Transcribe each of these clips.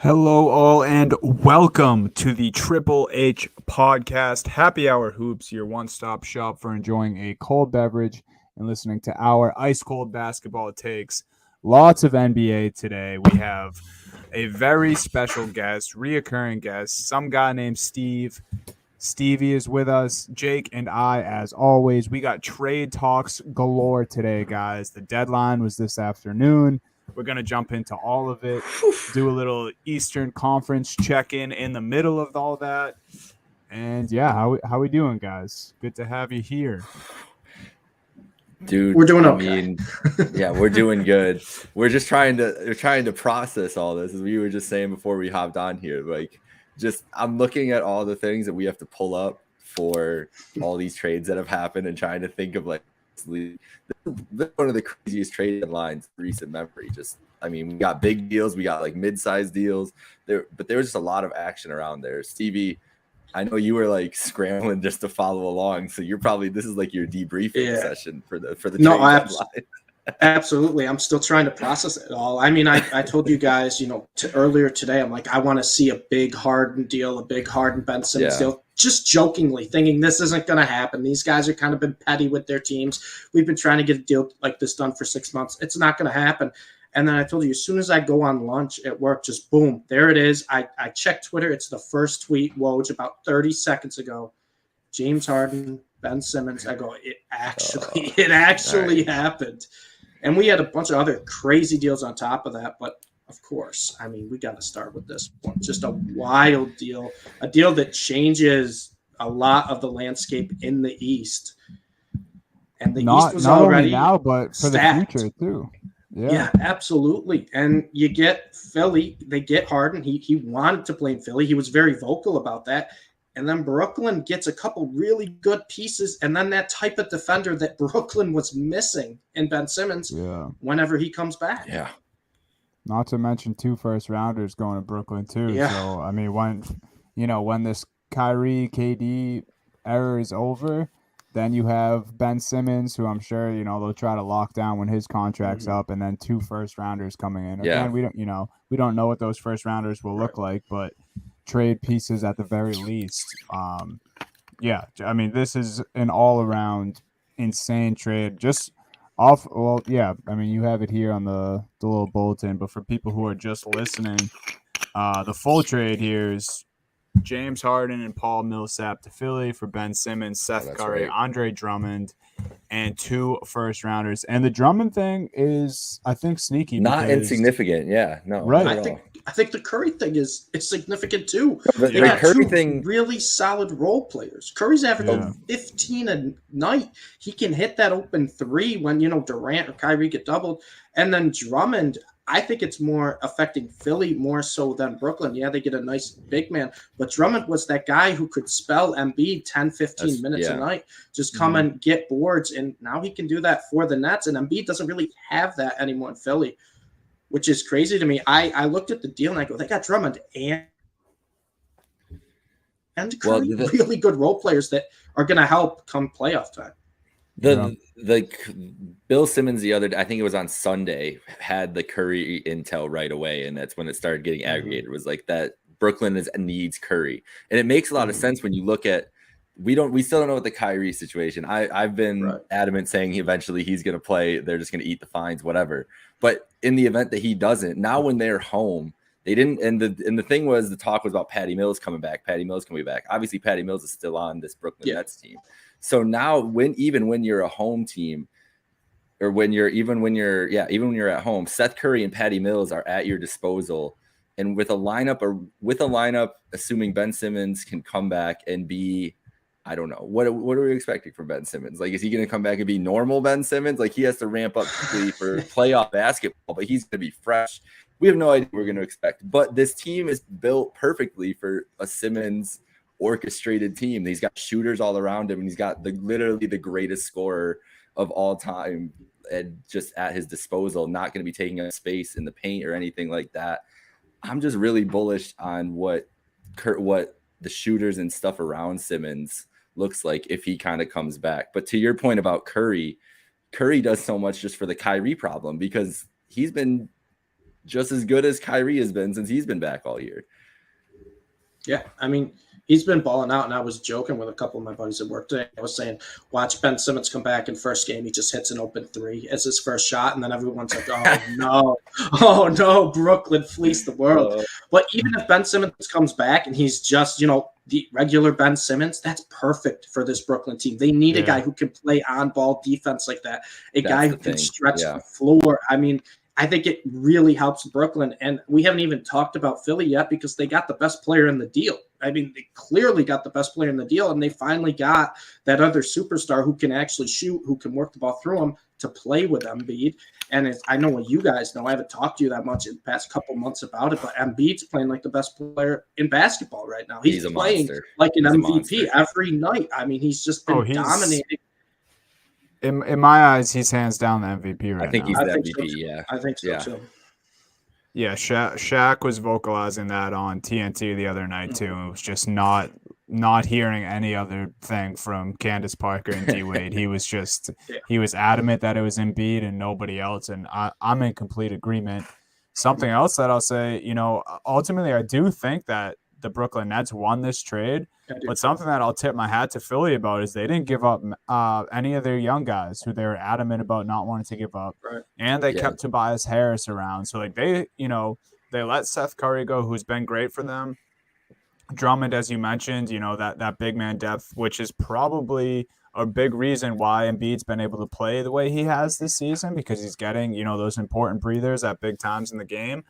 Hello, all, and welcome to the Triple H podcast. Happy Hour Hoops, your one stop shop for enjoying a cold beverage and listening to our ice cold basketball takes. Lots of NBA today. We have a very special guest, reoccurring guest, some guy named Steve. Stevie is with us, Jake and I, as always. We got trade talks galore today, guys. The deadline was this afternoon. We're going to jump into all of it, do a little Eastern Conference check-in in the middle of all that. And yeah, how we doing, guys? Good to have you here. Dude, we're doing okay. Yeah, we're doing good. We're trying to process all this, as we were just saying before we hopped on here. I'm looking at all the things that we have to pull up for all these trades that have happened and trying to think of this one of the craziest trade deadlines in recent memory. We got big deals, we got like mid-sized deals there, but there was just a lot of action around there. Stevie, I know you were like scrambling just to follow along, so this is like your debriefing session for the trade deadline. Absolutely. I'm still trying to process it all. I mean, I told you guys, earlier today, I'm like, I want to see a big Harden deal, a big Harden Ben Simmons deal, just jokingly thinking this isn't going to happen. These guys are kind of been petty with their teams. We've been trying to get a deal like this done for 6 months. It's not going to happen. And then I told you, as soon as I go on lunch at work, just boom, there it is. I checked Twitter. It's the first tweet, Woj, about 30 seconds ago. James Harden, Ben Simmons. I go, it actually happened. And we had a bunch of other crazy deals on top of that. But, of course, I mean, we got to start with this one. Just a wild deal, a deal that changes a lot of the landscape in the East. And the East was not already only now, but for stacked. the future, too. Yeah, absolutely. And you get Philly. They get Harden. He wanted to play in Philly. He was very vocal about that. And then Brooklyn gets a couple really good pieces, and then that type of defender that Brooklyn was missing in Ben Simmons whenever he comes back. Yeah. Not to mention 2 first-rounders going to Brooklyn, too. Yeah. So, I mean, when this Kyrie, KD era is over, then you have Ben Simmons, who I'm sure, they'll try to lock down when his contract's up, and then 2 first-rounders coming in. Again, we don't know what those first-rounders will look like, but trade pieces at the very least. I mean, this is an all-around insane trade. I mean, you have it here on the little bulletin, but for people who are just listening, the full trade here is James Harden and Paul Millsap to Philly for Ben Simmons, Seth Curry, Andre Drummond, and 2 first-rounders. And the Drummond thing is, I think, sneaky. Not insignificant. Yeah, no. Right. I think the Curry thing is significant too. The Curry thing, really solid role players. Curry's averaging 15 a night. He can hit that open 3 when Durant or Kyrie get doubled. And then Drummond, I think it's more affecting Philly more so than Brooklyn. Yeah, they get a nice big man, but Drummond was that guy who could spell Embiid 10, 15 minutes a night, just come and get boards, and now he can do that for the Nets, and Embiid doesn't really have that anymore in Philly, which is crazy to me. I looked at the deal and I go, they got Drummond and Curry, really good role players that are going to help come playoff time. The Bill Simmons I think it was on Sunday, had the Curry intel right away, and that's when it started getting aggregated. It was like that Brooklyn needs Curry, and it makes a lot of sense when you look at we still don't know what the Kyrie situation. I've been adamant saying eventually he's going to play. They're just going to eat the fines, whatever. But in the event that he doesn't, now when they're home, they didn't. And the thing was, the talk was about Patty Mills coming back. Obviously, Patty Mills is still on this Brooklyn Nets team. So now, even when you're a home team, or when you're at home, Seth Curry and Patty Mills are at your disposal. And with a lineup, assuming Ben Simmons can come back and be, I don't know, what are we expecting from Ben Simmons? Like, is he going to come back and be normal Ben Simmons? Like, he has to ramp up quickly for playoff basketball, but he's going to be fresh. We have no idea what we're going to expect. But this team is built perfectly for a Simmons orchestrated team. He's got shooters all around him, and he's got literally the greatest scorer of all time, and just at his disposal, not going to be taking up space in the paint or anything like that. I'm just really bullish on what the shooters and stuff around Simmons looks like if he kind of comes back. But to your point about Curry does so much just for the Kyrie problem, because he's been just as good as Kyrie has been since he's been back all year. Yeah, I mean, he's been balling out, and I was joking with a couple of my buddies at work today. I was saying, watch Ben Simmons come back in first game. He just hits an open three as his first shot, and then everyone's like, oh no, Brooklyn fleeced the world. But even if Ben Simmons comes back and he's just, the regular Ben Simmons, that's perfect for this Brooklyn team. They need a guy who can play on-ball defense like that, guy who can stretch the floor. I mean, I think it really helps Brooklyn. And we haven't even talked about Philly yet because they got the best player in the deal. I mean, they clearly got the best player in the deal, and they finally got that other superstar who can actually shoot, who can work the ball through him to play with Embiid. And I know what you guys know. I haven't talked to you that much in the past couple months about it, but Embiid's playing like the best player in basketball right now. He's playing like an MVP every night. I mean, he's just been dominating. In my eyes, he's hands down the MVP right now. I think he's the MVP, I think so, too. Yeah, Shaq was vocalizing that on TNT the other night, too. It was just not hearing any other thing from Candace Parker and D-Wade. He was just he was adamant that it was Embiid and nobody else, and I'm in complete agreement. Something else that I'll say, ultimately I do think that the Brooklyn Nets won this trade, but something that I'll tip my hat to Philly about is they didn't give up any of their young guys who they were adamant about not wanting to give up, and they kept Tobias Harris around. So like they let Seth Curry go, who's been great for them. Drummond, as you mentioned, that big man depth, which is probably a big reason why Embiid's been able to play the way he has this season, because he's getting those important breathers at big times in the game.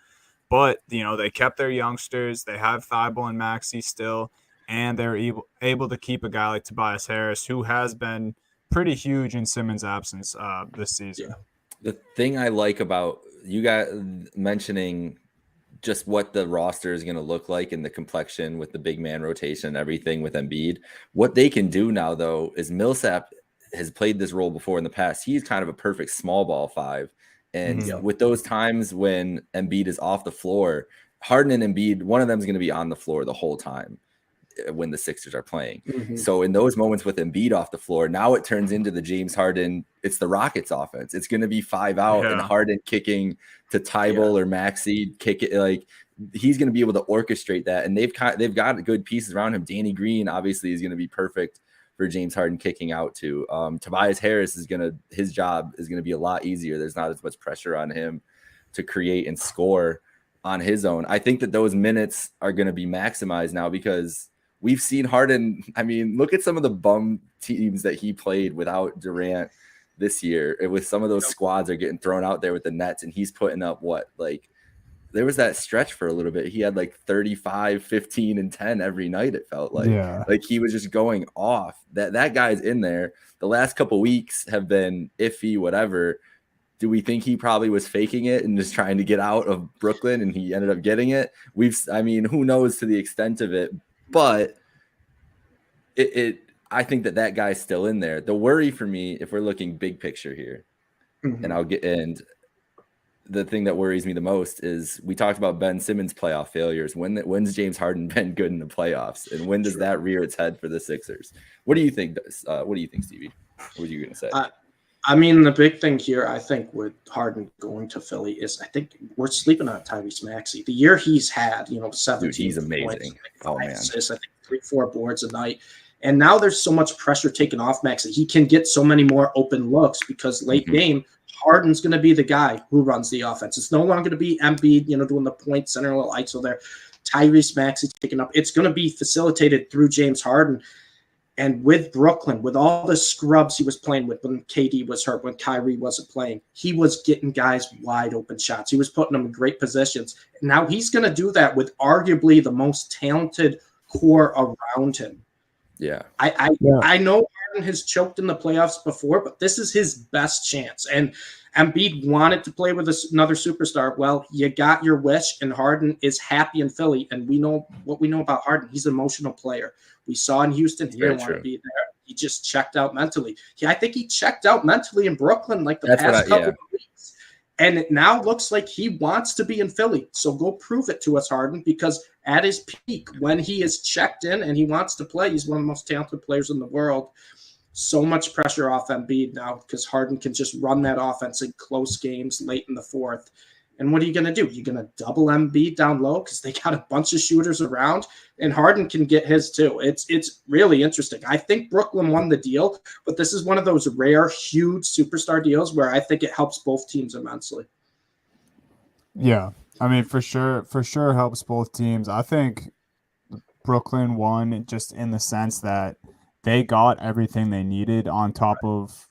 But, they kept their youngsters. They have Thibault and Maxey still, and they're able to keep a guy like Tobias Harris, who has been pretty huge in Simmons' absence this season. Yeah. The thing I like about you guys mentioning just what the roster is going to look like and the complexion with the big man rotation and everything with Embiid, what they can do now, though, is Millsap has played this role before in the past. He's kind of a perfect small ball five. And with those times when Embiid is off the floor, Harden and Embiid, one of them is going to be on the floor the whole time when the Sixers are playing. So in those moments with Embiid off the floor, now it turns into the James Harden, it's the Rockets offense. It's going to be 5 out and Harden kicking to Thibault or Maxey, kick it. Like, he's going to be able to orchestrate that. And they've got good pieces around him. Danny Green obviously is going to be perfect for James Harden kicking out to. Tobias Harris his job is going to be a lot easier. There's not as much pressure on him to create and score on his own. I think that those minutes are going to be maximized now because we've seen Harden. I mean, look at some of the bum teams that he played without Durant this year. With some of those squads are getting thrown out there with the Nets, and he's putting up there was that stretch for a little bit. He had like 35, 15, and 10 every night, it felt like. Like he was just going off. That guy's in there. The last couple weeks have been iffy, whatever. Do we think he probably was faking it and just trying to get out of Brooklyn and he ended up getting it? Who knows to the extent of it, but I think that guy's still in there. The worry for me, if we're looking big picture here, and the thing that worries me the most is we talked about Ben Simmons' playoff failures. When's James Harden been good in the playoffs, and when does that rear its head for the Sixers? What do you think? What do you think, Stevie? What were you going to say? I mean, the big thing here, I think, with Harden going to Philly is I think we're sleeping on Tyrese Maxey. The year he's had, 17 Dude, he's amazing. Points, assists, I think 3-4 boards a night. And now there's so much pressure taken off Maxey. He can get so many more open looks because late game, Harden's going to be the guy who runs the offense. It's no longer going to be Embiid, doing the point center, a little ISO there. Tyrese Maxey taking up. It's going to be facilitated through James Harden. And with Brooklyn, with all the scrubs he was playing with when KD was hurt, when Kyrie wasn't playing, he was getting guys wide open shots. He was putting them in great positions. And now he's going to do that with arguably the most talented core around him. Yeah. I know Harden has choked in the playoffs before, but this is his best chance. And Embiid wanted to play with another superstar. Well, you got your wish, and Harden is happy in Philly. And we know what we know about Harden. He's an emotional player. We saw in Houston, he didn't want to be there. He just checked out mentally. I think he checked out mentally in Brooklyn like the past couple of weeks. And it now looks like he wants to be in Philly. So go prove it to us, Harden, because at his peak, when he is checked in and he wants to play, he's one of the most talented players in the world. So much pressure off Embiid now because Harden can just run that offense in close games late in the fourth. And what are you going to do? You're going to double Embiid down low because they got a bunch of shooters around, and Harden can get his too. It's really interesting. I think Brooklyn won the deal, but this is one of those rare, huge superstar deals where I think it helps both teams immensely. Yeah, I mean, for sure helps both teams. I think Brooklyn won just in the sense that they got everything they needed on top of,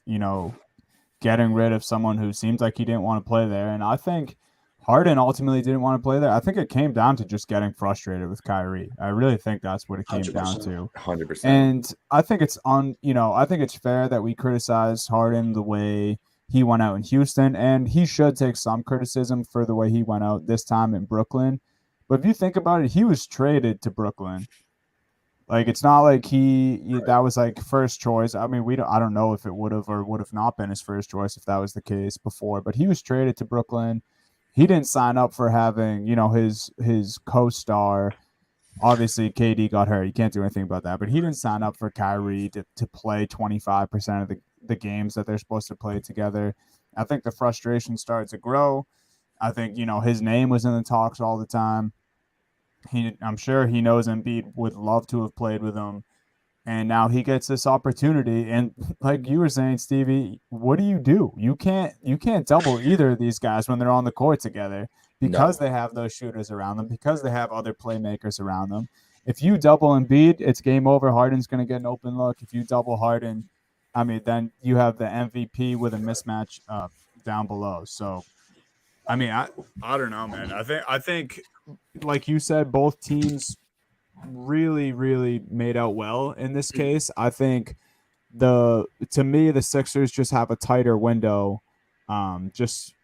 getting rid of someone who seemed like he didn't want to play there. And I think Harden ultimately didn't want to play there. I think it came down to just getting frustrated with Kyrie. I really think that's what it came 100%. down to. 100%. And I think I think it's fair that we criticize Harden the way he went out in Houston, and he should take some criticism for the way he went out this time in Brooklyn. But if you think about it, he was traded to Brooklyn. Like, it's not like that was like first choice. I mean, I don't know if it would have or would have not been his first choice if that was the case before, but he was traded to Brooklyn. He didn't sign up for having, his co-star. Obviously, KD got hurt. You can't do anything about that, but he didn't sign up for Kyrie to play 25% of the games that they're supposed to play together. I think the frustration started to grow. I think, his name was in the talks all the time. I'm sure he knows Embiid would love to have played with him. And now he gets this opportunity. And like you were saying, Stevie, what do? You can't double either of these guys when they're on the court together because they have those shooters around them, because they have other playmakers around them. If you double Embiid, it's game over. Harden's going to get an open look. If you double Harden, I mean, then you have the MVP with a mismatch down below. So, I mean, I don't know, man. I think, like you said, both teams really, really made out well in this case. I think to me, the Sixers just have a tighter window, just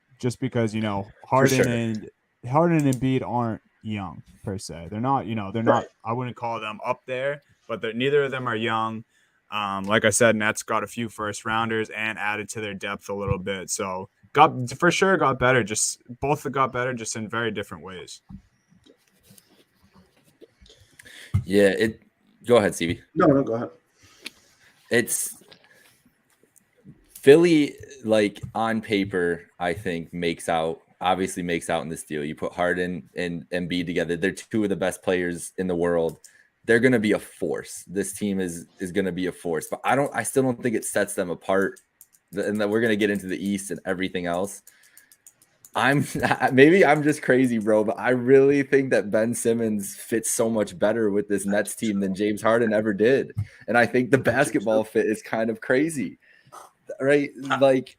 because Harden and Embiid aren't young per se. They're not, not. I wouldn't call them up there, but neither of them are young. Like I said, Nets got a few first rounders and added to their depth a little bit. So got better. Both got better, just in very different ways. Yeah, go ahead, Stevie. No, go ahead. It's Philly, like, on paper, I think obviously makes out in this deal. You put Harden and Embiid together. They're two of the best players in the world. They're going to be a force. This team is going to be a force. But I still don't think it sets them apart. And that we're going to get into the East and everything else. Maybe I'm just crazy, bro, but I really think that Ben Simmons fits so much better with this Nets team than James Harden ever did. And I think the basketball fit is kind of crazy, right? Like,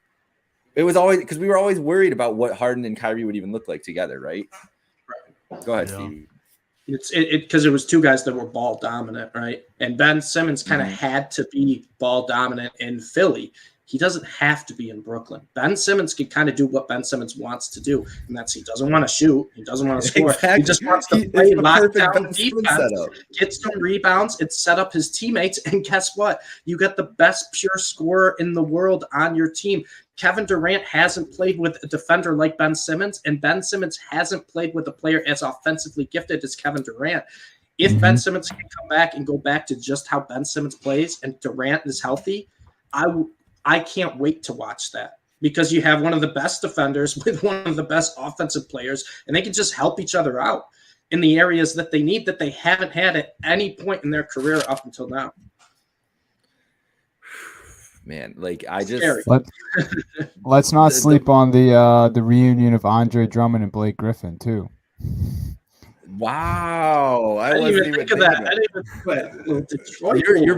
it was always, because we were always worried about what Harden and Kyrie would even look like together, right? Go ahead, Stevie. It's because it was two guys that were ball dominant, right? And Ben Simmons kind of had to be ball dominant in Philly. He doesn't have to be in Brooklyn. Ben Simmons can kind of do what Ben Simmons wants to do, and that's he doesn't want to shoot. He doesn't want to score. Exactly. He just wants to play lockdown defense, get some rebounds, and set up his teammates. And guess what? You got the best pure scorer in the world on your team. Kevin Durant hasn't played with a defender like Ben Simmons, and Ben Simmons hasn't played with a player as offensively gifted as Kevin Durant. If Ben Simmons can come back and go back to just how Ben Simmons plays and Durant is healthy, I can't wait to watch that, because you have one of the best defenders with one of the best offensive players, and they can just help each other out in the areas that they need, that they haven't had at any point in their career up until now. Man, like, let's not sleep on the reunion of Andre Drummond and Blake Griffin too. Wow, I didn't even think of that. I didn't even Detroit. You're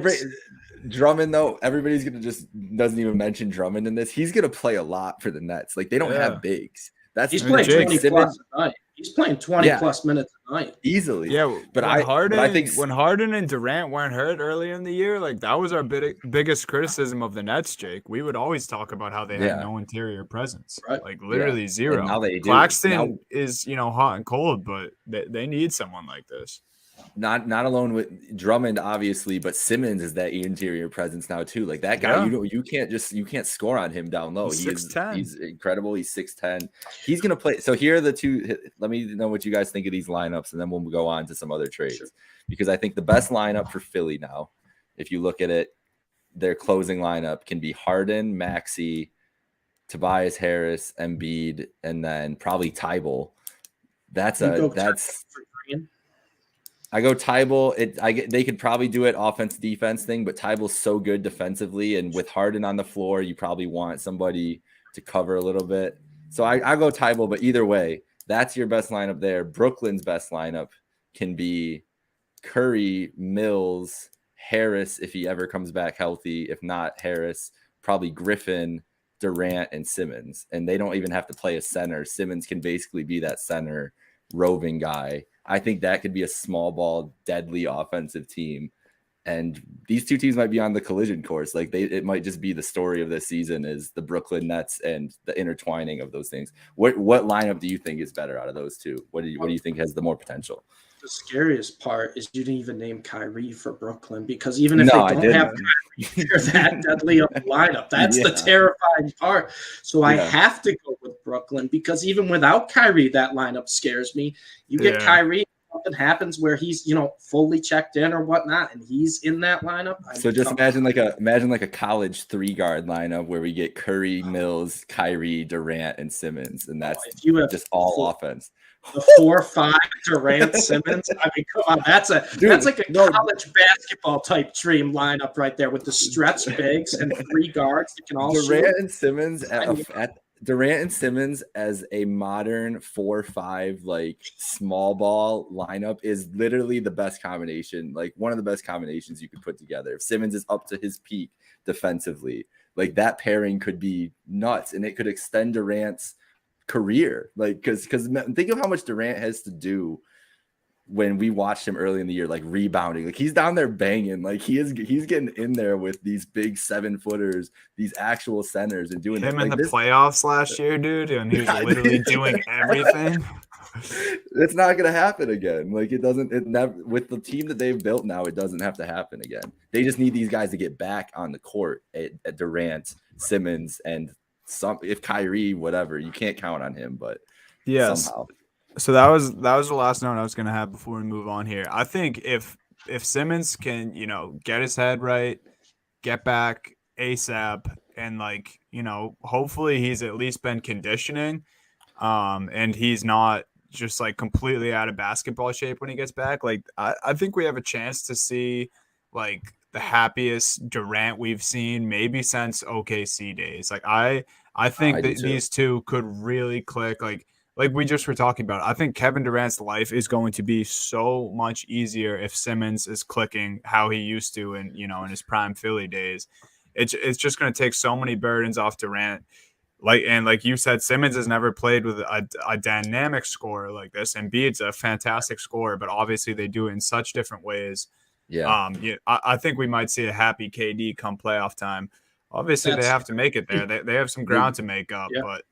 Drummond, though, everybody's doesn't even mention Drummond in this. He's gonna play a lot for the Nets. Like, they don't have bigs. He's playing 20 plus a night. He's playing 20 plus minutes a night easily. Yeah, but I think when Harden and Durant weren't hurt early in the year, like, that was our biggest criticism of the Nets, Jake. We would always talk about how they had no interior presence, like literally zero. Now they do. Claxton is hot and cold, but they need someone like this. Not alone with Drummond, obviously, but Simmons is that interior presence now too. Like, that guy, you can't score on him down low. He's incredible. He's 6'10". He's gonna play. So here are the two. Let me know what you guys think of these lineups, and then we'll go on to some other trades. Because I think the best lineup for Philly now, if you look at it, their closing lineup can be Harden, Maxey, Tobias Harris, Embiid, and then probably Tybal. I go Tybal. They could probably do it offense defense thing, but Tybal's so good defensively, and with Harden on the floor, you probably want somebody to cover a little bit. So I go Tybal, but either way, that's your best lineup there. Brooklyn's best lineup can be Curry, Mills, Harris if he ever comes back healthy. If not Harris, probably Griffin, Durant, and Simmons. And they don't even have to play a center. Simmons can basically be that center roving guy. I think that could be a small ball, deadly offensive team. And these two teams might be on the collision course. Like it might just be the story of this season is the Brooklyn Nets and the intertwining of those things. What lineup do you think is better out of those two? What do you think has the more potential? The scariest part is you didn't even name Kyrie for Brooklyn, because even if they don't have Kyrie, they're that deadly of a lineup. That's the terrifying part. So I have to go with Brooklyn, because even without Kyrie, that lineup scares me. You get Kyrie, something happens where he's fully checked in or whatnot, and he's in that lineup. So just imagine like a college 3-guard lineup where we get Curry, Mills, Kyrie, Durant, and Simmons, and that's just all offense. The 4-5 Durant Simmons. I mean, come on, that's like a college basketball type dream lineup right there with the stretch bigs and 3 guards that can all Durant and Simmons Durant and Simmons as a modern 4-5 like small ball lineup is literally the best combination, like one of the best combinations you could put together. If Simmons is up to his peak defensively, like that pairing could be nuts, and it could extend Durant's career. Like because think of how much Durant has to do when we watched him early in the year, like rebounding, like he's down there banging, like he's getting in there with these big 7-footers, these actual centers, and doing him in the playoffs last year, dude, and he was literally doing everything. It's not gonna happen again. Like it never with the team that they've built now, it doesn't have to happen again. They just need these guys to get back on the court at Durant, Simmons, and if Kyrie, whatever, you can't count on him, but somehow. So that was the last note I was gonna have before we move on here. I think if Simmons can, get his head right, get back ASAP, and hopefully he's at least been conditioning, and he's not just like completely out of basketball shape when he gets back. Like I think we have a chance to see like the happiest Durant we've seen maybe since OKC days. Like I think that these two could really click. Like we just were talking about, I think Kevin Durant's life is going to be so much easier if Simmons is clicking how he used to in his prime Philly days. It's just going to take so many burdens off Durant. Like you said, Simmons has never played with a dynamic scorer like this. Embiid's a fantastic scorer, but obviously they do it in such different ways. Yeah. I think we might see a happy KD come playoff time. Obviously, they have to make it there. They have some ground to make up, but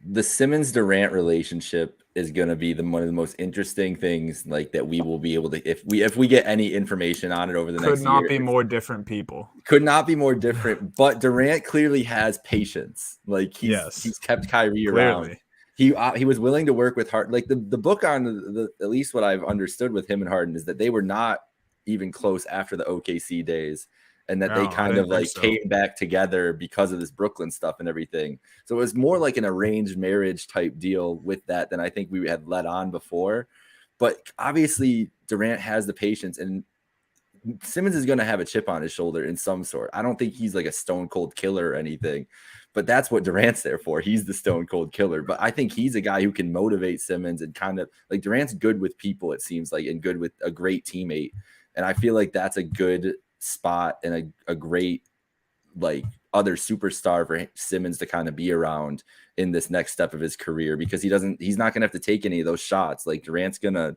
the Simmons Durant relationship is going to be one of the most interesting things like that we will be able to, if we get any information on it over the next year. Could not be more different people. Could not be more different, but Durant clearly has patience. Like he's kept Kyrie around. He was willing to work with Harden. Like the book on the at least what I've understood with him and Harden is that they were not even close after the OKC days. And that they kind of came back together because of this Brooklyn stuff and everything. So it was more like an arranged marriage type deal with that than I think we had let on before. But obviously Durant has the patience, and Simmons is going to have a chip on his shoulder in some sort. I don't think he's like a stone cold killer or anything, but that's what Durant's there for. He's the stone cold killer. But I think he's a guy who can motivate Simmons and kind of like Durant's good with people, it seems like, and good with a great teammate. And I feel like that's a good spot and a great like other superstar for Simmons to kind of be around in this next step of his career, because he's not gonna have to take any of those shots. Like Durant's gonna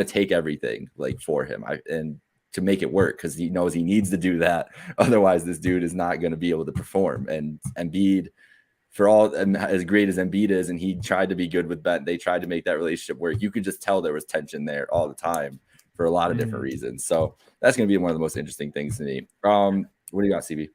take everything like for him and to make it work, because he knows he needs to do that. Otherwise this dude is not going to be able to perform. And Embiid, for all as great as Embiid is, and he tried to be good with Ben, they tried to make that relationship work. You could just tell there was tension there all the time for a lot of different reasons. So that's going to be one of the most interesting things to me. What do you got, CB?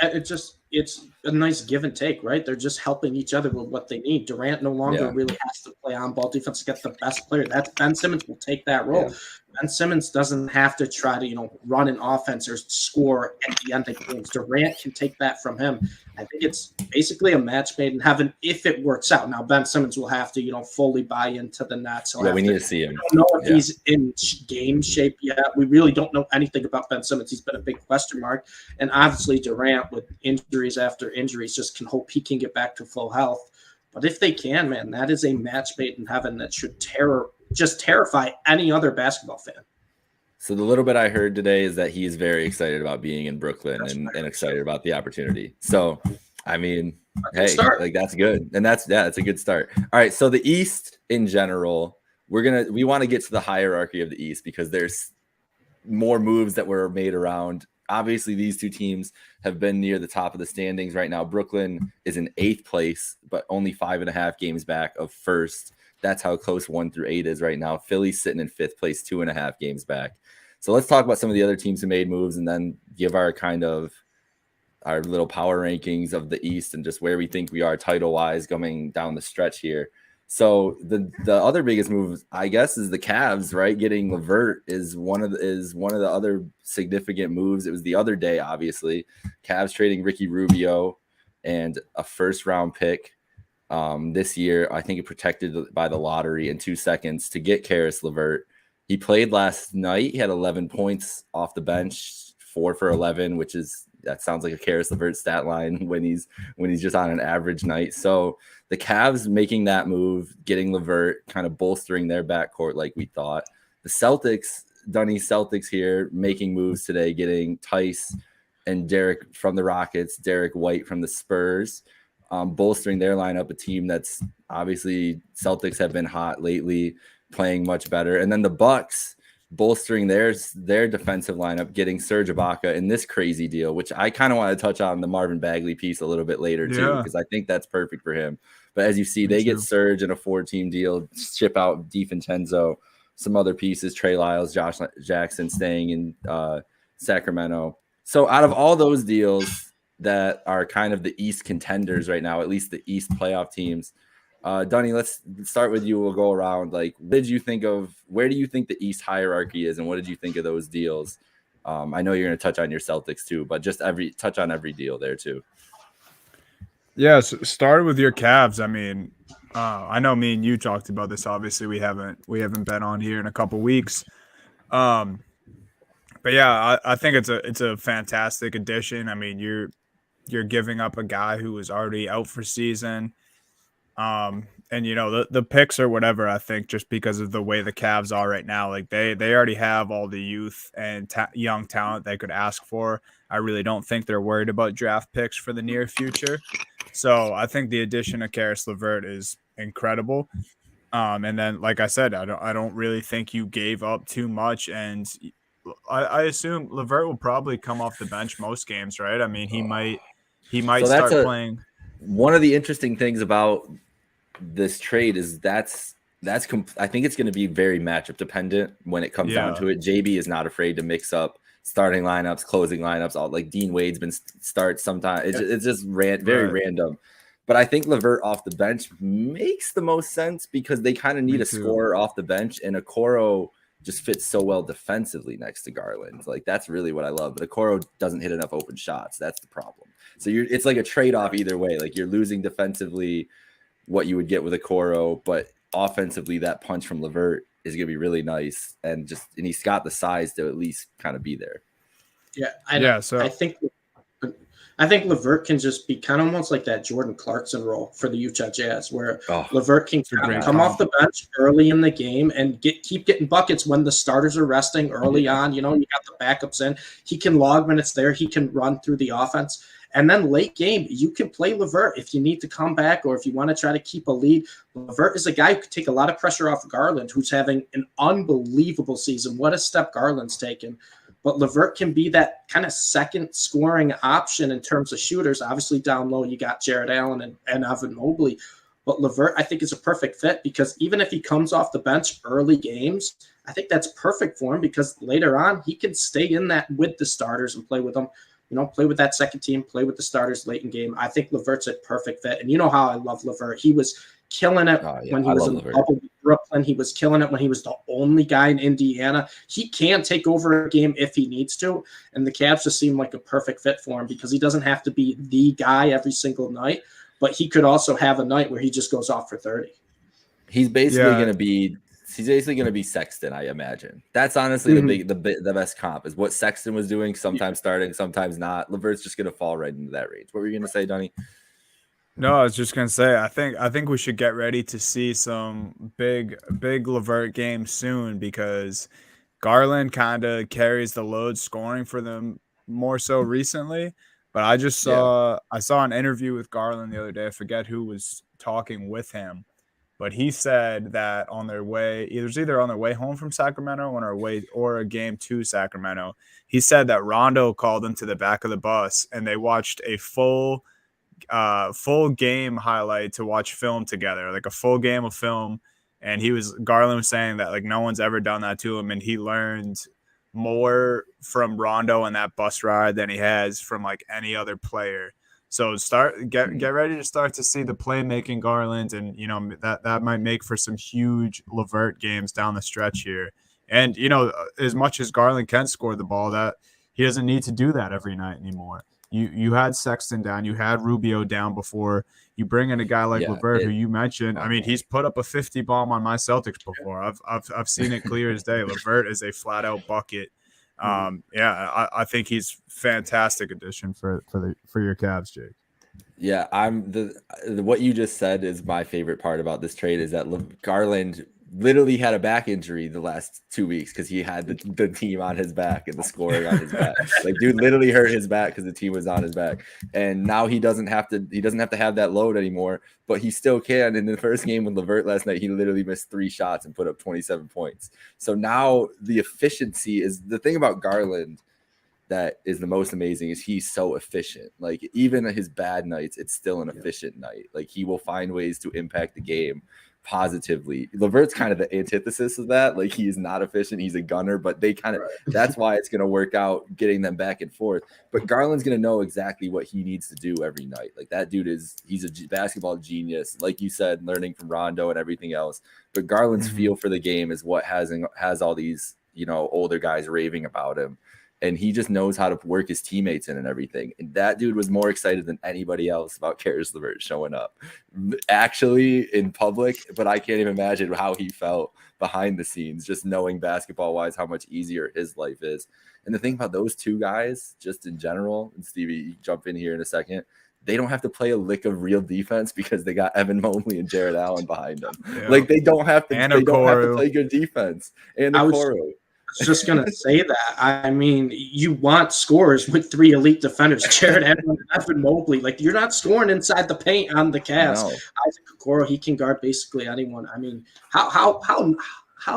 It's a nice give and take, right? They're just helping each other with what they need. Durant no longer really has to play on ball defense to get the best player. That's Ben Simmons will take that role. Ben Simmons doesn't have to try to, run an offense or score at the end of games. Durant can take that from him. I think it's basically a match made in heaven if it works out. Now, Ben Simmons will have to, fully buy into the Nets. We need to see him. I don't know if he's in game shape yet. We really don't know anything about Ben Simmons. He's been a big question mark. And obviously Durant, with injuries after injuries, just can hope he can get back to full health. But if they can, man, that is a match made in heaven that should terrify any other basketball fan. So the little bit I heard today is that he's very excited about being in Brooklyn and excited about the opportunity. So, I mean, hey, like that's good. And that's a good start. All right. So the East in general, we want to get to the hierarchy of the East because there's more moves that were made around. Obviously, these two teams have been near the top of the standings right now. Brooklyn is in 8th place, but only 5.5 games back of first. That's how close 1 through 8 is right now. Philly's sitting in 5th place, 2.5 games back. So let's talk about some of the other teams who made moves and then give our little power rankings of the East and just where we think we are title-wise coming down the stretch here. So the other biggest move, I guess, is the Cavs, right? Getting LeVert is one of the other significant moves. It was the other day, obviously. Cavs trading Ricky Rubio and a first-round pick this year. I think it protected by the lottery in 2 seconds to get Karis LeVert. He played last night. He had 11 points off the bench, 4 for 11, that sounds like a Karis LeVert stat line when he's just on an average night. So the Cavs making that move, getting LeVert, kind of bolstering their backcourt like we thought. The Celtics, Dunny's Celtics here, making moves today, getting Tice and Derek from the Rockets, Derek White from the Spurs, bolstering their lineup, a team that's obviously Celtics have been hot lately, playing much better. And then the Bucks bolstering their defensive lineup, getting Serge Ibaka in this crazy deal, which I kind of want to touch on the Marvin Bagley piece a little bit later too, because I think that's perfect for him. But as you see, they get Serge in a 4-team deal, ship out DiVincenzo, some other pieces, Trey Lyles, Josh Jackson staying in Sacramento. So out of all those deals that are kind of the East contenders right now, at least the East playoff teams, Dunny, let's start with you. We'll go around. Like, where do you think the East hierarchy is, and what did you think of those deals? I know you're going to touch on your Celtics too, but just touch on every deal there too. Yeah, so started with your Cavs. I mean, I know me and you talked about this. Obviously, we haven't been on here in a couple weeks. But yeah, I think it's a fantastic addition. I mean, you're giving up a guy who was already out for season. And the picks or whatever, I think just because of the way the Cavs are right now, like they already have all the youth and young talent they could ask for. I really don't think they're worried about draft picks for the near future. So I think the addition of Karis LeVert is incredible. And then, like I said, I don't really think you gave up too much. And I assume LeVert will probably come off the bench most games, right? I mean, he might start playing. One of the interesting things about this trade is I think it's going to be very matchup dependent when it comes down to it. JB is not afraid to mix up starting lineups, closing lineups. All like Dean Wade's been starts sometimes. It's just very random. But I think LeVert off the bench makes the most sense because they kind of need a scorer off the bench, and Okoro just fits so well defensively next to Garland. Like that's really what I love. But Okoro doesn't hit enough open shots. That's the problem. So it's like a trade-off either way. Like you're losing defensively what you would get with Okoro, but offensively that punch from LeVert is going to be really nice. And he's got the size to at least kind of be there. Yeah. So I think LeVert can just be kind of almost like that Jordan Clarkson role for the Utah Jazz, where LeVert can come off the bench early in the game and keep getting buckets when the starters are resting early on. You got the backups in. He can log when it's there. He can run through the offense. And then late game, you can play LeVert if you need to come back or if you want to try to keep a lead. LeVert is a guy who could take a lot of pressure off Garland, who's having an unbelievable season. What a step Garland's taken. But LeVert can be that kind of second scoring option in terms of shooters. Obviously, down low, you got Jared Allen and Evan Mobley. But LeVert, I think, is a perfect fit because even if he comes off the bench early games, I think that's perfect for him because later on, he can stay in that with the starters and play with them. Play with that second team, play with the starters late in game. I think LeVert's a perfect fit. And you know how I love LeVert. He was killing it when he I was love in LeVert. bubble with Brooklyn. He was killing it when he was the only guy in Indiana. He can take over a game if he needs to, and the Cavs just seem like a perfect fit for him because he doesn't have to be the guy every single night, but he could also have a night where he just goes off for 30. He's basically going to be Sexton, I imagine. That's honestly the best comp is what Sexton was doing, sometimes starting, sometimes not. LeVert's just going to fall right into that range. What were you going to say, Dunny? No, I was just gonna say I think we should get ready to see some big LeVert games soon because Garland kind of carries the load scoring for them more so recently. But I saw an interview with Garland the other day. I forget who was talking with him, but he said that on their way, either on their way home from Sacramento or a game to Sacramento, he said that Rondo called him to the back of the bus and they watched a full game highlight to watch film together, like a full game of film. And Garland was saying that like no one's ever done that to him, and he learned more from Rondo on that bus ride than he has from like any other player. So get ready to start to see the playmaking Garland, and that might make for some huge LeVert games down the stretch here. And as much as Garland can score the ball, that he doesn't need to do that every night anymore. You had Sexton down, you had Rubio down before. You bring in a guy like LeVert, who you mentioned. I mean, he's put up a 50 bomb on my Celtics before. I've seen it clear as day. LeVert is a flat out bucket. I think he's fantastic addition for your Cavs, Jake. Yeah, what you just said is my favorite part about this trade is that Garland literally had a back injury the last 2 weeks because he had the team on his back and the scoring on his back. Like, dude literally hurt his back because the team was on his back, and now he doesn't have to have that load anymore. But he still can. In the first game with LeVert last night, he literally missed 3 shots and put up 27 points. So now the efficiency is the thing about Garland that is the most amazing is he's so efficient. Like, even his bad nights, it's still an efficient night. Like, he will find ways to impact the game positively. LeVert's kind of the antithesis of that. Like, he's not efficient, he's a gunner, but they kind of that's why it's going to work out getting them back and forth. But Garland's going to know exactly what he needs to do every night. Like, that dude he's a basketball genius, like you said, learning from Rondo and everything else. But Garland's feel for the game is what has all these older guys raving about him. And he just knows how to work his teammates in and everything. And that dude was more excited than anybody else about Caris LeVert showing up actually in public. But I can't even imagine how he felt behind the scenes, just knowing basketball wise how much easier his life is. And the thing about those two guys, just in general, and Stevie, you jump in here in a second, they don't have to play a lick of real defense because they got Evan Mobley and Jared Allen behind them. Yeah. Like, they don't have to play good defense. And Okoro. I was just going to say that. I mean, you want scores with 3 elite defenders, Jared Allen and Evan Mobley. Like, you're not scoring inside the paint on the Cavs. No. Isaac Okoro, he can guard basically anyone. I mean, how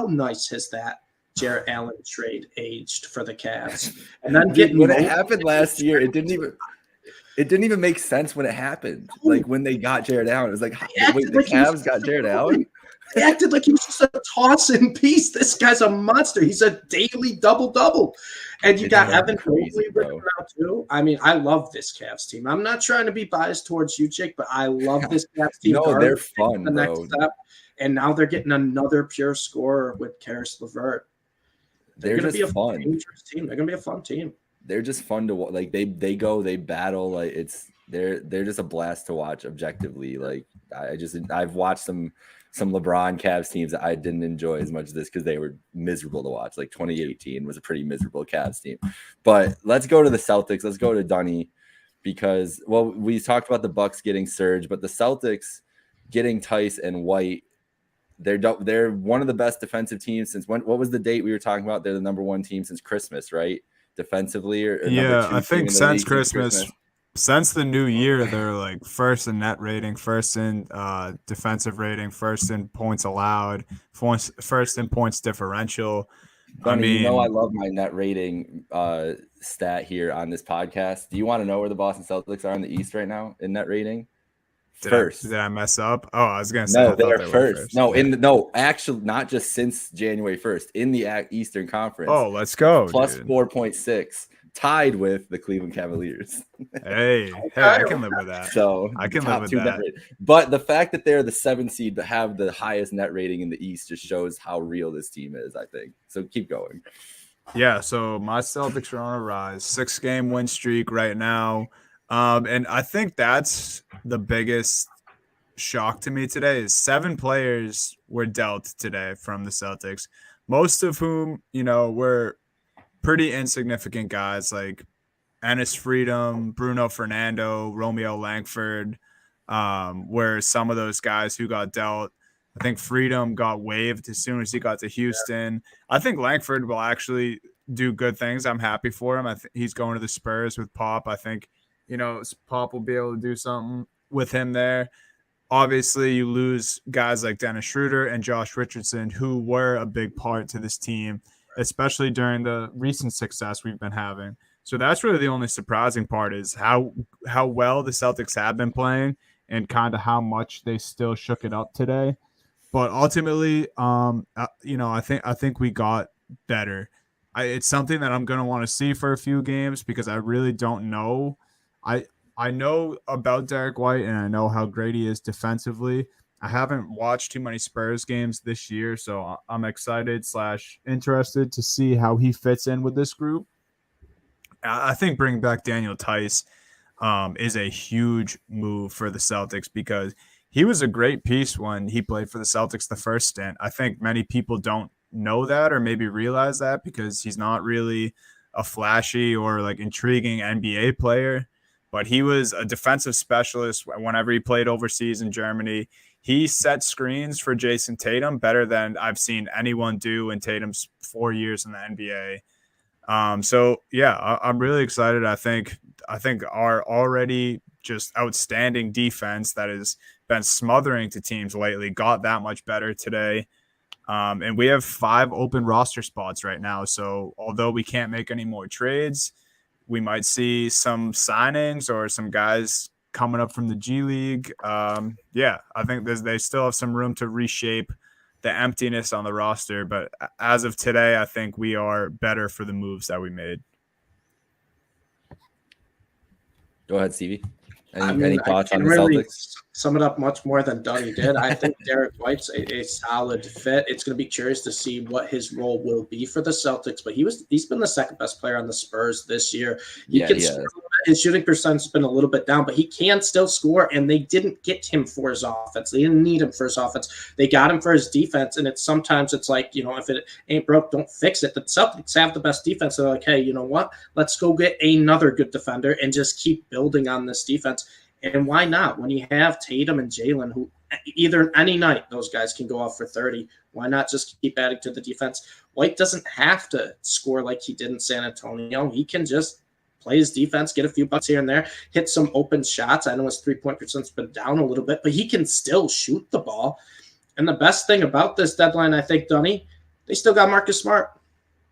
nice has that Jared Allen trade aged for the Cavs? And then when it happened last year, it didn't even make sense when it happened. Like, when they got Jared Allen, it was like, wait, the Cavs got Jared Allen? They acted like he was just a toss-in piece. This guy's a monster. He's a daily double-double. And you got Evan Mobley working out too. I mean, I love this Cavs team. I'm not trying to be biased towards you, Jake, but I love this Cavs team. No, they're fun, the next step. And now they're getting another pure scorer with Caris LeVert. They're going to be a fun team. They're going to be a fun team. They're just fun to watch. Like, they battle. Like, they're just a blast to watch objectively. Like, I've watched some LeBron Cavs teams that I didn't enjoy as much as this because they were miserable to watch. Like, 2018 was a pretty miserable Cavs team. But let's go to the Celtics. Let's go to Dunny because, well, we talked about the Bucks getting Serge, but the Celtics getting Tice and White, they're one of the best defensive teams since when? What was the date we were talking about? They're the number 1 team since Christmas, right? Defensively, or yeah, I think since Christmas. Since the new year, they're like first in net rating, first in defensive rating, first in points allowed, first in points differential. Bunny, I love my net rating stat here on this podcast. Do you want to know where the Boston Celtics are in the East right now in net rating? Did I mess up? Oh, I was gonna say no, they're first. No, actually, not just since January 1st in the Eastern Conference. Oh, let's go. Plus 4.6. tied with the Cleveland Cavaliers. Hey, I can live with that. So I can top live with two net that. rate. But the fact that they're the 7th seed to have the highest net rating in the East just shows how real this team is, I think. So keep going. Yeah, so my Celtics are on a rise, 6-game win streak right now. And I think that's the biggest shock to me today is 7 players were dealt today from the Celtics, most of whom, were pretty insignificant guys like Ennis Freedom, Bruno Fernando, Romeo Langford, were some of those guys who got dealt. I think Freedom got waived as soon as he got to Houston. I think Langford will actually do good things. I'm happy for him. He's going to the Spurs with Pop. I think, Pop will be able to do something with him there. Obviously, you lose guys like Dennis Schroeder and Josh Richardson, who were a big part to this team, especially during the recent success we've been having. So that's really the only surprising part is how well the Celtics have been playing and kind of how much they still shook it up today. But ultimately, I think we got better. It's something that I'm going to want to see for a few games because I really don't know. I know about Derek White and I know how great he is defensively. I haven't watched too many Spurs games this year, so I'm excited/interested to see how he fits in with this group. I think bringing back Daniel Tice is a huge move for the Celtics because he was a great piece when he played for the Celtics the first stint. I think many people don't know that or maybe realize that because he's not really a flashy or like intriguing NBA player, but he was a defensive specialist whenever he played overseas in Germany. He set screens for Jason Tatum better than I've seen anyone do in Tatum's 4 years in the NBA. So yeah, I'm really excited. I think our already just outstanding defense that has been smothering to teams lately got that much better today. And we have 5 open roster spots right now. So although we can't make any more trades, we might see some signings or some guys coming up from the G League. Yeah, I think they still have some room to reshape the emptiness on the roster. But as of today, I think we are better for the moves that we made. Go ahead, Stevie. Any thoughts on the really Celtics? Sum it up much more than Dunny did. I think Derek White's a solid fit. It's going to be curious to see what his role will be for the Celtics, but he's been the second best player on the Spurs this year. His shooting percentage has been a little bit down, but he can still score, and they didn't get him for his offense. They didn't need him for his offense. They got him for his defense, and sometimes it's like, if it ain't broke, don't fix it. The Celtics have the best defense. They're like, hey, you know what? Let's go get another good defender and just keep building on this defense. And why not? When you have Tatum and Jalen, who either any night those guys can go off for 30, why not just keep adding to the defense? White doesn't have to score like he did in San Antonio. He can just play his defense, get a few bucks here and there, hit some open shots. I know his 3-point percent's been down a little bit, but he can still shoot the ball. And the best thing about this deadline, I think, Dunny, they still got Marcus Smart.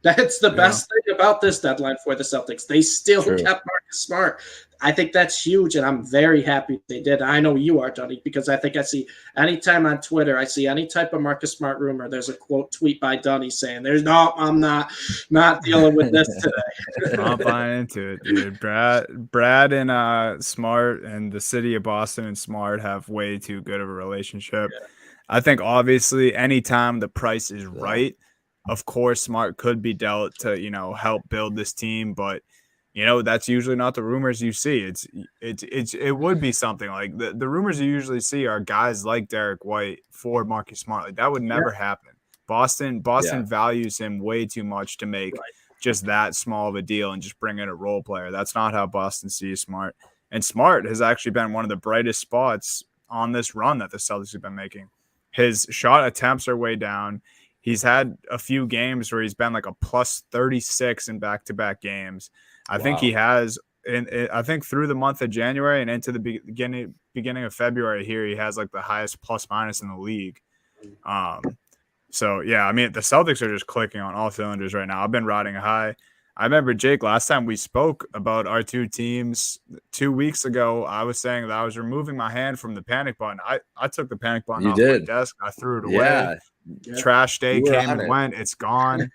That's the best thing about this deadline for the Celtics. They still kept Marcus Smart. I think that's huge, and I'm very happy they did. I know you are, Dunny, because I think I see anytime on Twitter, I see any type of Marcus Smart rumor, there's a quote tweet by Dunny saying, I'm not dealing with this today. I'm not buying into it, dude. Brad and Smart and the city of Boston and Smart have way too good of a relationship. Yeah. I think obviously anytime the price is right, of course, Smart could be dealt to, help build this team, but that's usually not the rumors you see. It would be something like the rumors you usually see are guys like Derek White for Marcus Smart. Like that would never happen. Boston values him way too much to make just that small of a deal and just bring in a role player. That's not how Boston sees Smart. And Smart has actually been one of the brightest spots on this run that the Celtics have been making. His shot attempts are way down. He's had a few games where he's been like a plus 36 in back-to-back games. I think he has, I think through the month of January and into the beginning of February here, he has like the highest plus minus in the league. So yeah, I mean, the Celtics are just clicking on all cylinders right now. I've been riding a high. I remember, Jake, last time we spoke about our two teams 2 weeks ago, I was saying that I was removing my hand from the panic button. I took the panic button off my desk. I threw it away. Yeah. Trash day came and went. It's gone.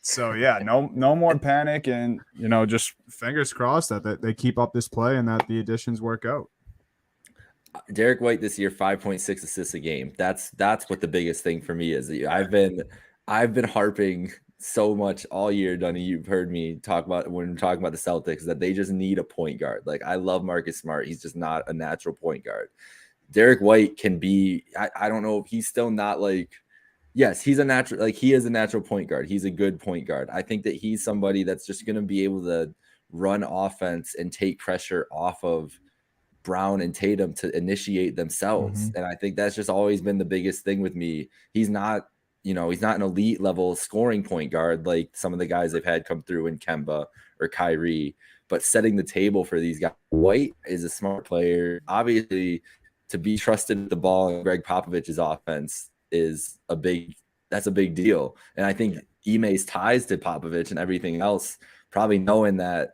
So yeah, no more panic, and just fingers crossed that they keep up this play and that the additions work out. Derek White this year, 5.6 assists a game. That's what the biggest thing for me is. I've been harping so much all year, Dunny. You've heard me talk about when we're talking about the Celtics that they just need a point guard. Like, I love Marcus Smart. He's just not a natural point guard. Derek White can be, I don't know if he's still not like, yes, he's a natural, like he is a natural point guard. He's a good point guard. I think that he's somebody that's just going to be able to run offense and take pressure off of Brown and Tatum to initiate themselves. And I think that's just always been the biggest thing with me. He's not an elite level scoring point guard like some of the guys they've had come through in Kemba or Kyrie, but setting the table for these guys. White is a smart player. Obviously, to be trusted with the ball in Greg Popovich's offense is a big deal. And I think Ime's ties to Popovich and everything else, probably knowing that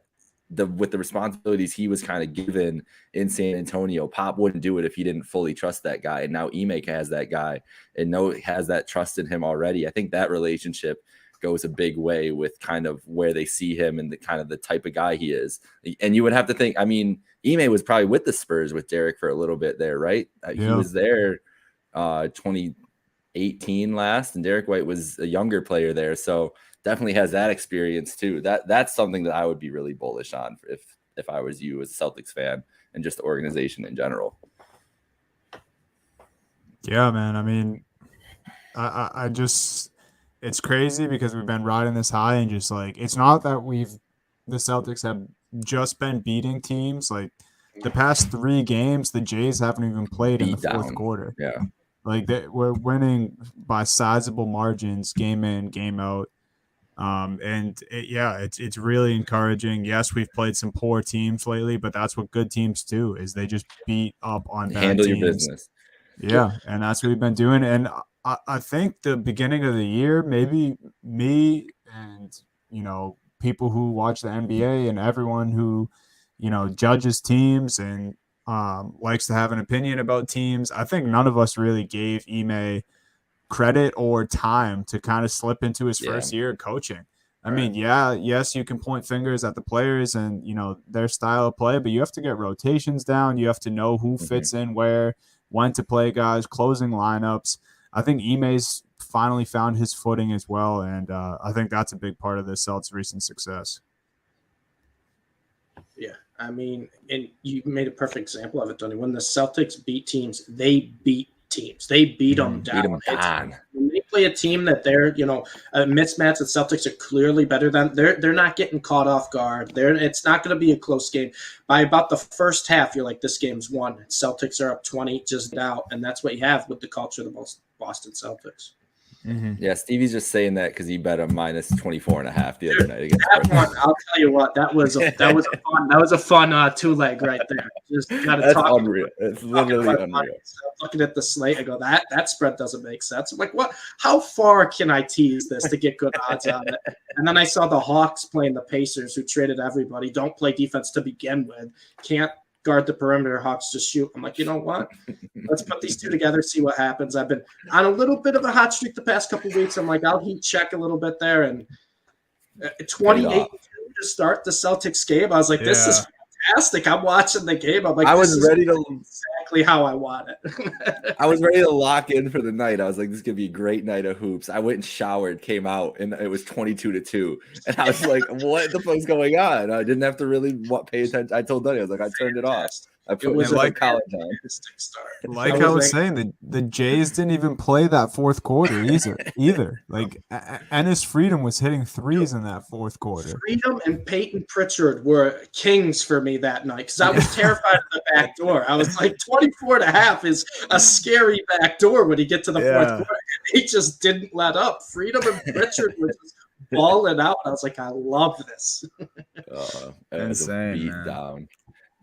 with the responsibilities he was kind of given in San Antonio, Pop wouldn't do it if he didn't fully trust that guy. And now Ime has that guy and has that trust in him already. I think that relationship goes a big way with kind of where they see him and the kind of the type of guy he is. And you would have to think, I mean, Ime was probably with the Spurs with Derek for a little bit there, right? He was there 2018 last, and Derek White was a younger player there. So definitely has that experience too. That's something that I would be really bullish on if I was you as a Celtics fan and just the organization in general. Yeah, man. I mean, I just, it's crazy because we've been riding this high and just like, it's not that the Celtics have just been beating teams. Like the past 3 games, the Jays haven't even played in the fourth quarter. Yeah. Like we're winning by sizable margins, game in, game out. It's really encouraging. Yes, we've played some poor teams lately, but that's what good teams do, is they just beat up on bad Handle teams. your business. Yeah, and that's what we've been doing. And I think the beginning of the year, maybe me and people who watch the NBA and everyone who judges teams and likes to have an opinion about teams, I think none of us really gave Ime credit or time to kind of slip into his first year of coaching. I mean, yes, you can point fingers at the players and their style of play, but you have to get rotations down. You have to know who fits in where, when to play guys, closing lineups. I think Ime's finally found his footing as well, and I think that's a big part of the Celtics' recent success. Yeah, I mean, and you made a perfect example of it, Tony. When the Celtics beat teams, they beat teams. They beat them down. When they play a team that they're, a mismatch that Celtics are clearly better than, they're not getting caught off guard. It's not going to be a close game. By about the first half, you're like, this game's won. Celtics are up 20 just out, and that's what you have with the culture of the Boston Celtics. Yeah, Stevie's just saying that because he bet a minus 24.5 the other night against that one. I'll tell you what, that was a fun 2-leg right there. Just That's unreal. It's literally unreal. Looking at the slate, I go, that spread doesn't make sense. I'm like, what? How far can I tease this to get good odds on it? And then I saw the Hawks playing the Pacers, who traded everybody, don't play defense to begin with, can't guard the perimeter, Hawks just shoot. I'm like, you know what? Let's put these two together, see what happens. I've been on a little bit of a hot streak the past couple of weeks. I'm like, I'll heat check a little bit there. And 28 to start the Celtics game, I was like, this is fantastic. I'm watching the game. I'm like, I was ready to exactly how I want it. I was ready to lock in for the night. I was like, this is gonna be a great night of hoops. I went and showered, came out, and it was 22-2. And I was like, what the fuck's going on? I didn't have to really pay attention. I told Dunny, I was like, I turned it off. I put it like college on. Like I was saying, the Jays didn't even play that fourth quarter either. Like Ennis Freedom was hitting threes in that fourth quarter. Freedom and Peyton Pritchard were kings for me that night because I was terrified of the back door. I was like, 24.5 is a scary back door when you get to the fourth quarter. They just didn't let up. Freedom and Pritchard were just balling out. I was like, I love this. Insane, beat down.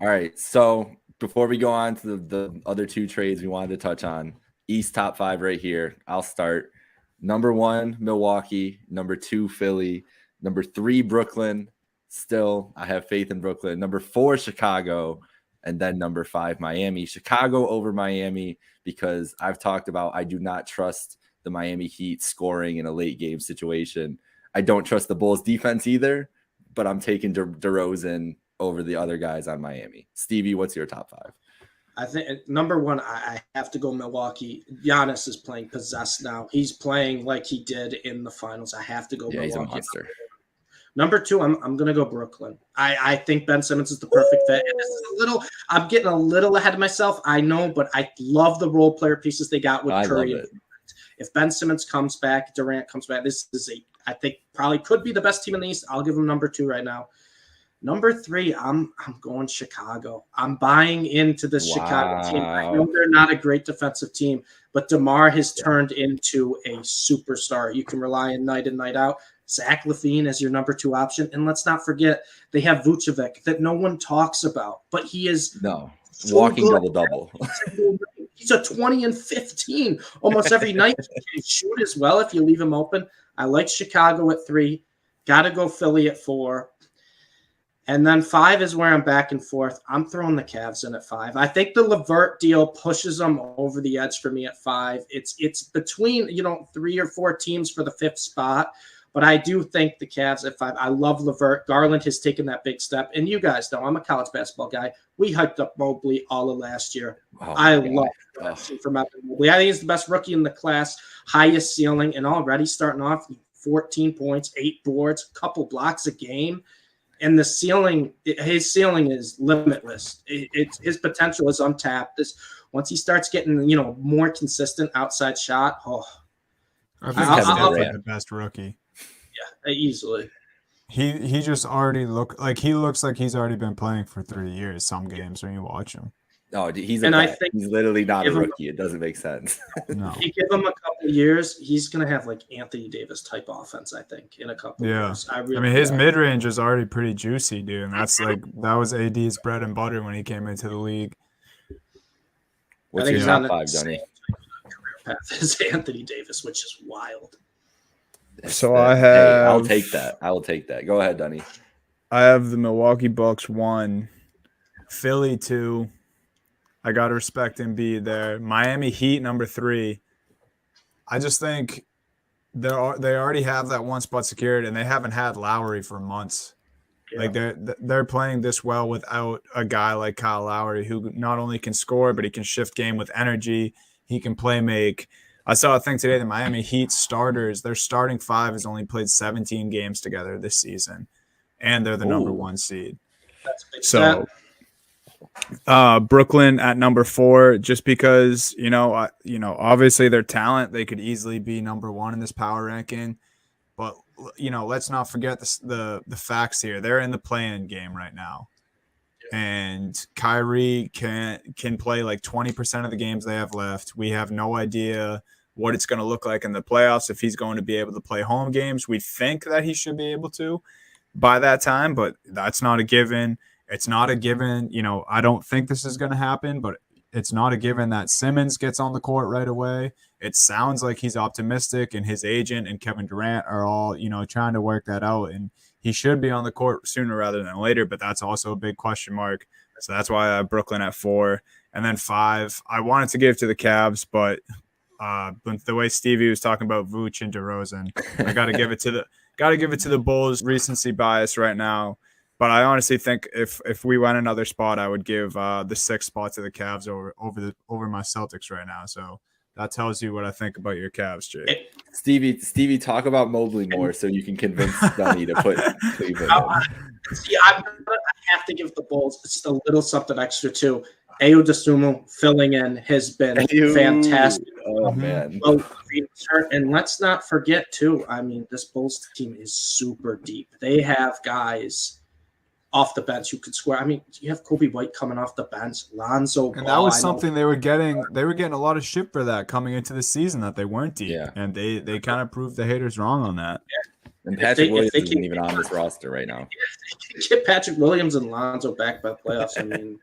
All right, so before we go on to the other 2 trades we wanted to touch on, East top 5 right here. I'll start. Number 1, Milwaukee. Number 2, Philly. Number 3, Brooklyn. Still, I have faith in Brooklyn. Number 4, Chicago. And then number 5, Miami. Chicago over Miami because I've talked about I do not trust the Miami Heat scoring in a late game situation. I don't trust the Bulls defense either, but I'm taking DeRozan over the other guys on Miami. Stevie, what's your top 5? I think number 1, I have to go Milwaukee. Giannis is playing possessed now. He's playing like he did in the finals. I have to go Milwaukee. He's a monster. Number 2, I'm gonna go Brooklyn. I think Ben Simmons is the perfect fit. And this is I'm getting a little ahead of myself, I know, but I love the role player pieces they got with Curry. If Ben Simmons comes back, Durant comes back, this is I think probably could be the best team in the East. I'll give them number 2 right now. Number 3, I'm going Chicago. I'm buying into this Chicago team. I know they're not a great defensive team, but DeMar has turned into a superstar. You can rely on night in, night out. Zach LaVine as your number 2 option. And let's not forget, they have Vucevic that no one talks about, but he is walking double-double. He's a 20 and 15 almost every night. He can shoot as well if you leave him open. I like Chicago at 3. Got to go Philly at 4. And then 5 is where I'm back and forth. I'm throwing the Cavs in at 5. I think the LeVert deal pushes them over the edge for me at 5. It's between 3 or 4 teams for the 5th spot, but I do think the Cavs at 5. I love LeVert. Garland has taken that big step, and you guys know I'm a college basketball guy. We hyped up Mobley all of last year. I love what I've seen from Evan Mobley. I think he's the best rookie in the class, highest ceiling, and already starting off 14 points, 8 boards, a couple blocks a game. And the ceiling, his ceiling is limitless. His potential is untapped. Once he starts getting, more consistent outside shot, I think he's definitely the best rookie. Yeah, easily. He just already looks like he's already been playing for 3 years. Some games when you watch him. No, he's I think he's literally not a rookie. It doesn't make sense. No. You give him a couple of years, he's going to have like Anthony Davis type offense, I think, in a couple of years. I mean, his mid-range is already pretty juicy, dude. And that was AD's bread and butter when he came into the league. What's your top 5, Donnie? Career path is Anthony Davis, which is wild. So I have. I'll take that. I will take that. Go ahead, Donnie. I have the Milwaukee Bucks 1, Philly 2. I got to respect Embiid there. Miami Heat number 3. I just think they already have that 1 spot secured, and they haven't had Lowry for months. Yeah. Like they're playing this well without a guy like Kyle Lowry, who not only can score, but he can shift game with energy. He can play make. I saw a thing today, the Miami Heat starters, their starting 5 has only played 17 games together this season, and they're the number 1 seed. That's a big stat. Brooklyn at number 4, just because obviously their talent, they could easily be number 1 in this power ranking, but let's not forget the facts here. They're in the play-in game right now, and Kyrie can play like 20% of the games they have left. We have no idea what it's going to look like in the playoffs, if he's going to be able to play home games. We think that he should be able to by that time, but that's not a given. It's not a given, I don't think this is going to happen, but it's not a given that Simmons gets on the court right away. It sounds like he's optimistic, and his agent and Kevin Durant are all, trying to work that out, and he should be on the court sooner rather than later, but that's also a big question mark. So that's why I have Brooklyn at 4. And then 5, I wanted to give to the Cavs, but the way Stevie was talking about Vooch and DeRozan, I got to give it to the Bulls. Recency bias right now. But I honestly think if we went another spot, I would give the 6th spot to the Cavs over my Celtics right now. So that tells you what I think about your Cavs, Jake. Stevie, talk about Mobley more so you can convince Donnie to put Cleveland in. See, I have to give the Bulls just a little something extra too. Ayo Dosunmu filling in has been fantastic. Oh man! And let's not forget too. I mean, this Bulls team is super deep. They have guys off the bench who could score. I mean, you have Kobe White coming off the bench, Lonzo Ball. And that was something they were getting. They were getting a lot of shit for that coming into the season, that they weren't deep. Yeah. And they kind of proved the haters wrong on that. Yeah. And Patrick Williams isn't even on this roster right now. If they get Patrick Williams and Lonzo back by the playoffs, I mean,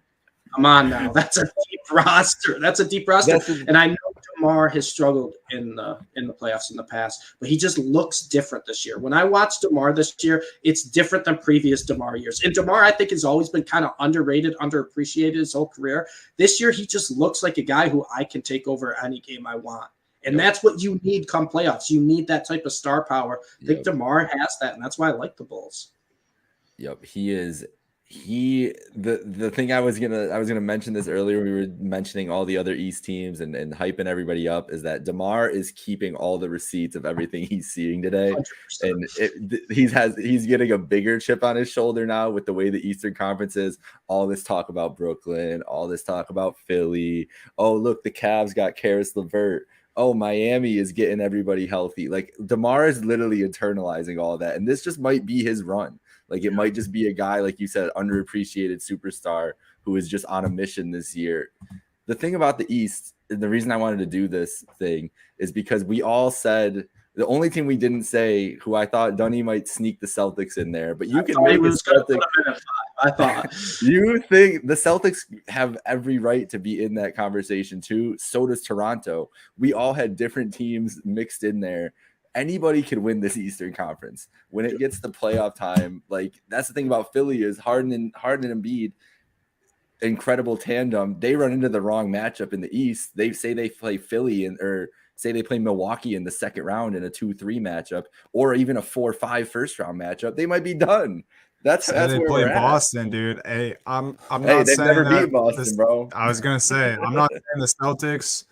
come on now. That's a deep roster. And I know DeMar has struggled in the playoffs in the past, but he just looks different this year. When I watch DeMar this year, it's different than previous DeMar years. And DeMar, I think, has always been kind of underrated, underappreciated his whole career. This year, he just looks like a guy who I can take over any game I want. And that's what you need come playoffs. You need that type of star power. I think DeMar has that, and that's why I like the Bulls. Yep, he is. The thing I was gonna mention this earlier. We were mentioning all the other East teams and hyping everybody up, is that DeMar is keeping all the receipts of everything he's seeing today, 100%. And he's getting a bigger chip on his shoulder now with the way the Eastern Conference is. All this talk about Brooklyn, all this talk about Philly. Oh, look, the Cavs got Karis LeVert. Oh, Miami is getting everybody healthy. Like, DeMar is literally internalizing all of that, and this just might be his run. Like, it might just be a guy, like you said, underappreciated superstar who is just on a mission this year. The thing about the East, and the reason I wanted to do this thing, is because we all said the only team we didn't say, who I thought Dunny might sneak the Celtics in there, but you can make the Celtics. I thought you think the Celtics have every right to be in that conversation too. So does Toronto. We all had different teams mixed in there. Anybody could win this Eastern Conference when it gets to playoff time. Like, that's the thing about Philly, is Harden and Embiid, incredible tandem. They run into the wrong matchup in the East. They say they play Philly or say they play Milwaukee in the second round in a 2-3 matchup, or even a 4-5 first round matchup. They might be done. That's they where play we're Boston, dude. Hey, I'm not they've saying never that beat Boston, bro. I was gonna say, I'm not saying the Celtics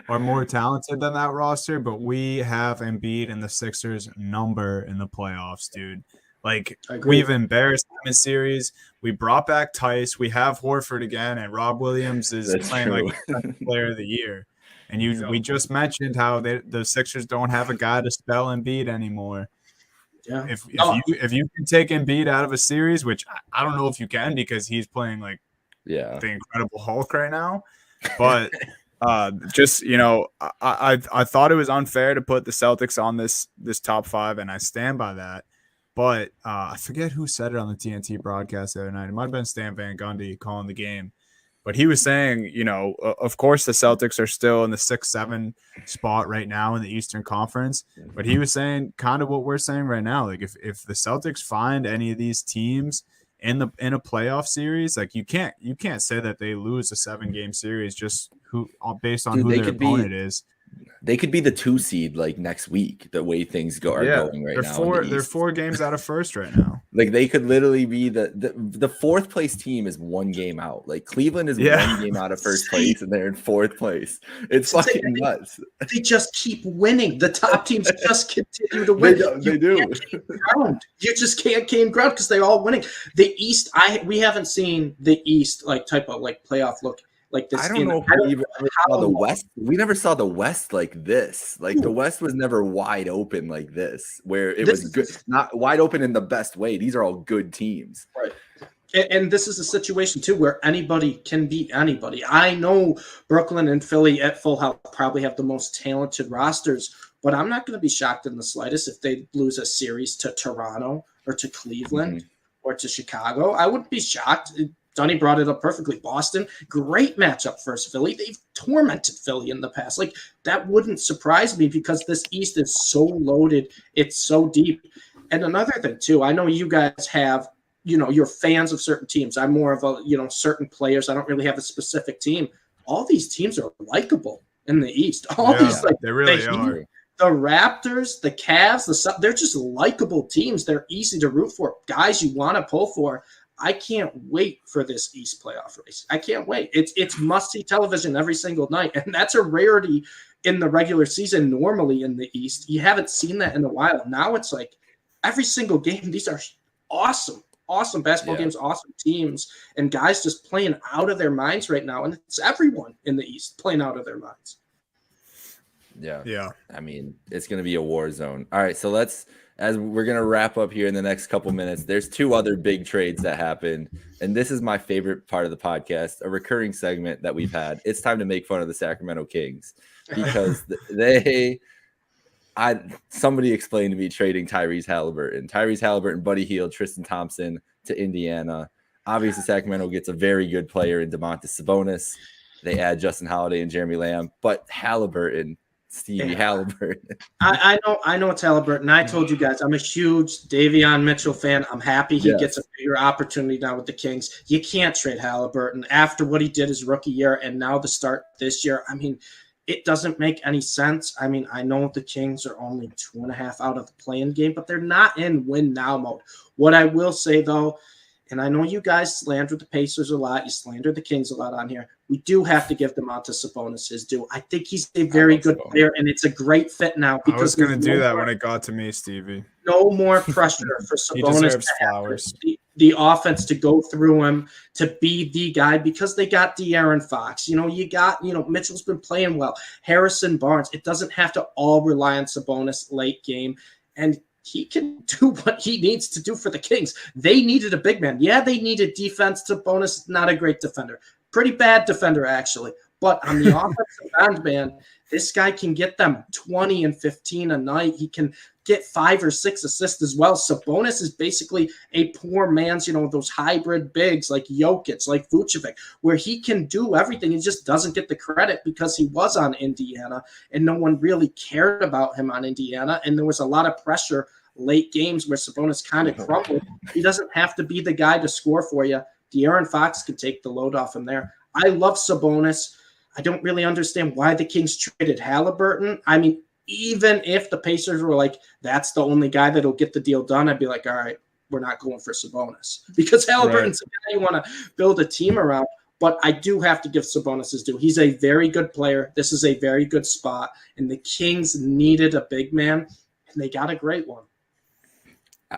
are more talented than that roster, but we have Embiid and the Sixers number in the playoffs, dude. Like, we've embarrassed them in series. We brought back Tice. We have Horford again, and Rob Williams is playing like the player of the year. And we just mentioned how the Sixers don't have a guy to spell Embiid anymore. Yeah. If you can take Embiid out of a series, which I don't know if you can, because he's playing like the Incredible Hulk right now, but just, you know, I thought it was unfair to put the Celtics on this top 5, and I stand by that. But I forget who said it on the TNT broadcast the other night. It might have been Stan Van Gundy calling the game. But he was saying, you know, of course the Celtics are still in the 6-7 spot right now in the Eastern Conference. But he was saying kind of what we're saying right now. Like, if the Celtics find any of these teams in a playoff series, like, you can't say that they lose a 7-game series just based on who their opponent is. They could be the 2 seed like next week, the way things are going right now. They're 4 games out of first right now. Like, they could literally be the 4th place team is 1 game out. Like, Cleveland is 1 game out of first place, and they're in 4th place. It's fucking nuts. They just keep winning. The top teams just continue to win. They do. You just can't gain ground because they're all winning. The East, we haven't seen the East like type of like playoff look like this. I don't know if we ever saw the West. We never saw the West like this. Like, the West was never wide open like this, where it was good, not wide open in the best way. These are all good teams. Right. And this is a situation, too, where anybody can beat anybody. I know Brooklyn and Philly at full health probably have the most talented rosters, but I'm not going to be shocked in the slightest if they lose a series to Toronto or to Cleveland or to Chicago. I wouldn't be shocked. Dunny brought it up perfectly. Boston, great matchup versus Philly. They've tormented Philly in the past. Like, that wouldn't surprise me because this East is so loaded. It's so deep. And another thing, too, I know you guys have, you know, you're fans of certain teams. I'm more of a, you know, certain players. I don't really have a specific team. All these teams are likable in the East. All these, like, they really are. The Raptors, the Cavs, they're just likable teams. They're easy to root for. Guys you want to pull for. I can't wait for this East playoff race. I can't wait. It's must-see television every single night, and that's a rarity in the regular season normally in the East. You haven't seen that in a while. Now it's like every single game, these are awesome basketball games, awesome teams, and guys just playing out of their minds right now, and it's everyone in the East playing out of their minds. Yeah. I mean, it's going to be a war zone. All right, so as we're going to wrap up here in the next couple minutes, there's 2 other big trades that happened. And this is my favorite part of the podcast, a recurring segment that we've had. It's time to make fun of the Sacramento Kings because somebody explained to me trading Tyrese Halliburton, Buddy Hield, Tristan Thompson to Indiana. Obviously, Sacramento gets a very good player in Domantas Sabonis. They add Justin Holiday and Jeremy Lamb, but Stevie Halliburton. I know it's Halliburton. I told you guys I'm a huge Davion Mitchell fan. I'm happy he gets a bigger opportunity now with the Kings. You can't trade Halliburton after what he did his rookie year and now the start this year. I mean, It doesn't make any sense. I mean, I know the Kings are only 2.5 out of the play-in game, but they're not in win now mode. What I will say, though, and I know you guys slander the Pacers a lot, you slander the Kings a lot on here. We do have to give Domantas Sabonis his due. I think he's a very good player, and it's a great fit now. Because I was going to do that when it got to me, Stevie. No more pressure for Sabonis. He deserves flowers. The offense to go through him, to be the guy, because they got De'Aaron Fox. You got, Mitchell's been playing well. Harrison Barnes. It doesn't have to all rely on Sabonis late game. And he can do what he needs to do for the Kings. They needed a big man. Yeah, they needed defense. Sabonis, not a great defender. Pretty bad defender, actually. But on the offensive end, man, this guy can get them 20 and 15 a night. He can get 5 or 6 assists as well. Sabonis is basically a poor man's, those hybrid bigs like Jokic, like Vucevic, where he can do everything. He just doesn't get the credit because he was on Indiana and no one really cared about him on Indiana. And there was a lot of pressure late games where Sabonis kind of crumbled. He doesn't have to be the guy to score for you. De'Aaron Fox can take the load off him there. I love Sabonis. I don't really understand why the Kings traded Halliburton. I mean, even if the Pacers were like, that's the only guy that'll get the deal done, I'd be like, all right, we're not going for Sabonis. Because Halliburton's a guy you want to build a team around. But I do have to give Sabonis his due. He's a very good player. This is a very good spot. And the Kings needed a big man, and they got a great one.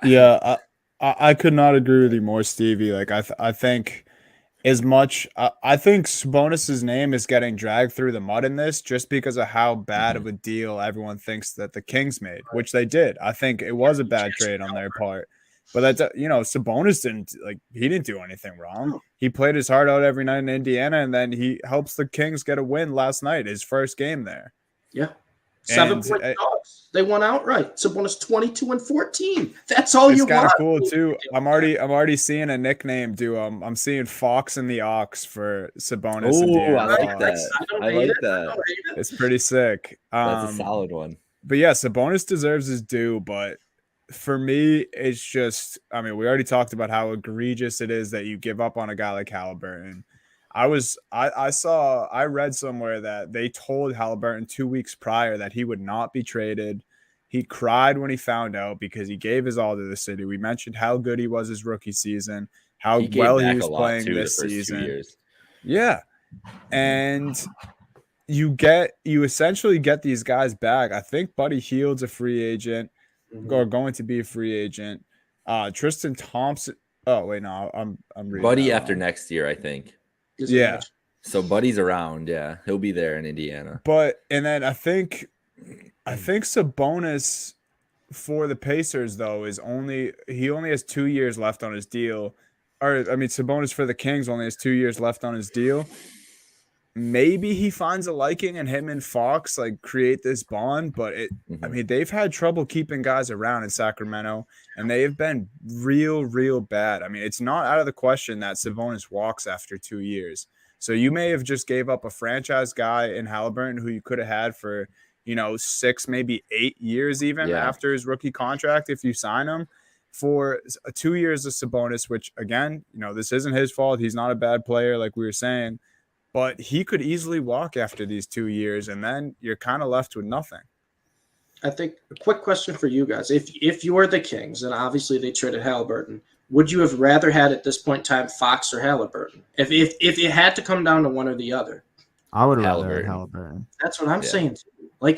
Yeah, I could not agree with you more, Stevie. Like, I think as much I think Sabonis's name is getting dragged through the mud in this just because of how bad of a deal everyone thinks that the Kings made, which they did. I think it was a bad trade on their part. But that's Sabonis he didn't do anything wrong. He played his heart out every night in Indiana, and then he helps the Kings get a win last night, his first game there. Yeah. 7-point dogs. They won outright. Sabonis 22 and 14. That's all you want. It's kind of cool too. I'm already seeing a nickname. I'm seeing Fox and the Ox for Sabonis. Oh, I like that. I like that. It's pretty sick. That's a solid one. But yeah, Sabonis deserves his due. But for me, it's just, we already talked about how egregious it is that you give up on a guy like Halliburton. I read somewhere that they told Halliburton 2 weeks prior that he would not be traded. He cried when he found out because he gave his all to the city. We mentioned how good he was his rookie season, how well he was playing this season. Yeah. And you essentially get these guys back. I think Buddy Hield's a free agent, or going to be a free agent. Tristan Thompson. Oh, wait, no, I'm reading Buddy after next year, I think. Yeah. So Buddy's around. Yeah. He'll be there in Indiana. And then I think Sabonis for the Pacers, though, he only has 2 years left on his deal. Sabonis for the Kings only has 2 years left on his deal. Maybe he finds a liking and him and Fox create this bond, but they've had trouble keeping guys around in Sacramento, and they have been real, real bad. it's not out of the question that Sabonis walks after 2 years. So you may have just gave up a franchise guy in Halliburton who you could have had for, 6, maybe 8 years even after his rookie contract if you sign him for 2 years of Sabonis, which again, this isn't his fault. He's not a bad player like we were saying. But he could easily walk after these 2 years, and then you're kind of left with nothing. I think a quick question for you guys. If you were the Kings, and obviously they traded Halliburton, would you have rather had at this point in time Fox or Halliburton? If it had to come down to one or the other. I would rather have Halliburton. That's what I'm saying.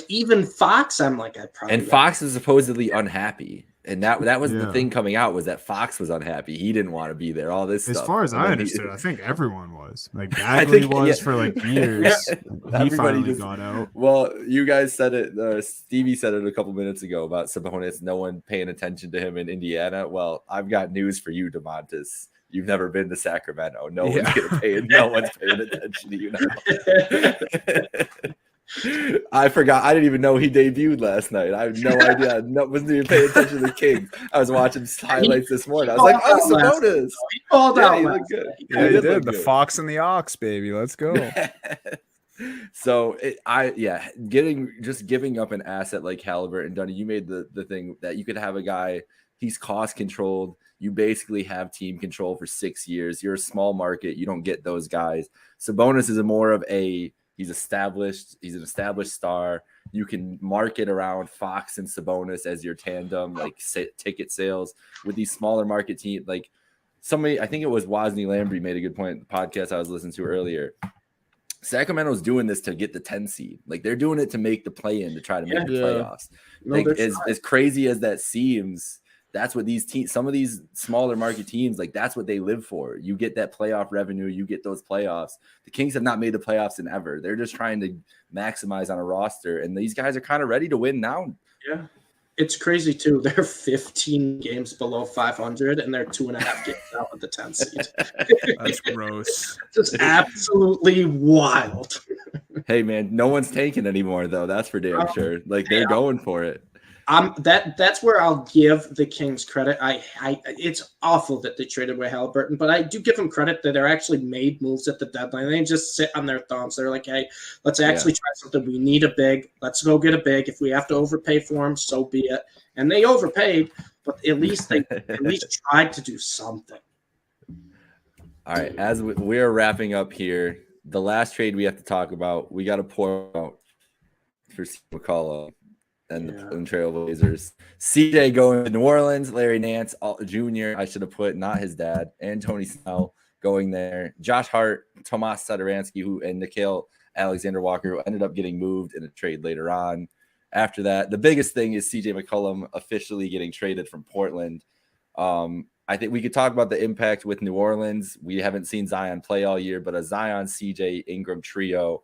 Even Fox, I'm like, I'd probably. And Fox is supposedly unhappy. And that was the thing coming out, was that Fox was unhappy. He didn't want to be there. All this stuff. As far as I understood, I think everyone was. Bagley was for years. He finally got out. Well, you guys said it. Stevie said it a couple minutes ago about Sabonis. No one paying attention to him in Indiana. Well, I've got news for you, Domantas. You've never been to Sacramento. No one's paying attention to you now. I forgot. I didn't even know he debuted last night. I have no idea. Wasn't even paying attention to the Kings. I was watching highlights this morning. I was like, "Oh, Sabonis!" He called out. He looked good. Yeah, he did. The Fox and the Ox, baby. Let's go. So giving up an asset like Halliburton, Dunny, you made the thing that you could have a guy. He's cost controlled. You basically have team control for 6 years. You're a small market. You don't get those guys. Sabonis is more of a He's established. He's an established star. You can market around Fox and Sabonis as your tandem, like ticket sales with these smaller market teams. Like somebody, I think it was Wosny Lambrey made a good point in the podcast I was listening to earlier. Sacramento's doing this to get the 10 seed. Like they're doing it to make the play-in, to try to make the playoffs. No, like as crazy as that seems, that's what these teams, some of these smaller market teams, like that's what they live for. You get that playoff revenue, you get those playoffs. The Kings have not made the playoffs in ever. They're just trying to maximize on a roster, and these guys are kind of ready to win now. Yeah. It's crazy too. They're 15 games below 500, and they're 2.5 games out of the 10 seed. That's gross. Just absolutely wild. Hey man, no one's tanking anymore though. That's for damn sure. Like they're going for it. That's where I'll give the Kings credit. It's awful that they traded away Haliburton, but I do give them credit that they're actually made moves at the deadline. They didn't just sit on their thumbs. They're like, hey, let's actually try something. We need a big. Let's go get a big. If we have to overpay for him, so be it. And they overpaid, but at least they tried to do something. All right, as we're wrapping up here, the last trade we have to talk about, we got to pour out for McCullough and the Trailblazers. CJ going to New Orleans, Larry Nance Jr., I should have put, not his dad, and Tony Snell going there. Josh Hart, Tomas Satoransky, and Nickeil Alexander-Walker, who ended up getting moved in a trade later on. After that, the biggest thing is CJ McCollum officially getting traded from Portland. I think we could talk about the impact with New Orleans. We haven't seen Zion play all year, but a Zion, CJ, Ingram trio,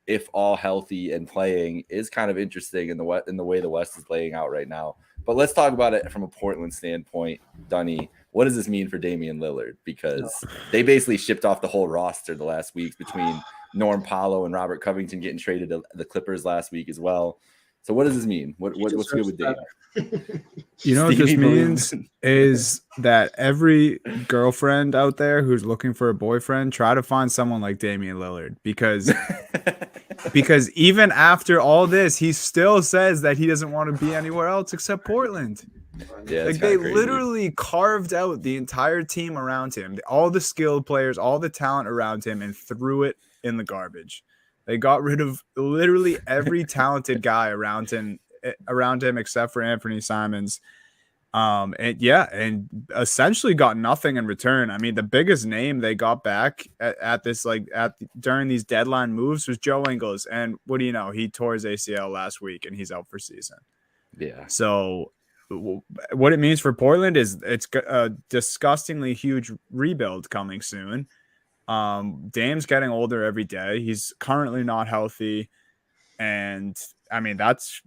if all healthy and playing, is kind of interesting in the way the West is playing out right now. But let's talk about it from a Portland standpoint. Dunny, what does this mean for Damian Lillard? Because they basically shipped off the whole roster the last weeks between Norm Paulo and Robert Covington getting traded to the Clippers last week as well. So what does this mean? What's good with Dame? You know what this means is that every girlfriend out there who's looking for a boyfriend, try to find someone like Damian Lillard, because even after all this, he still says that he doesn't want to be anywhere else except Portland. Yeah, like they literally carved out the entire team around him, all the skilled players, all the talent around him, and threw it in the garbage. They got rid of literally every talented guy around him except for Anthony Simons. And essentially got nothing in return. I mean, the biggest name they got back during these deadline moves was Joe Ingles. And what do you know? He tore his ACL last week and he's out for season. Yeah. So what it means for Portland is it's a disgustingly huge rebuild coming soon. Dame's getting older every day. He's currently not healthy. And I mean, that's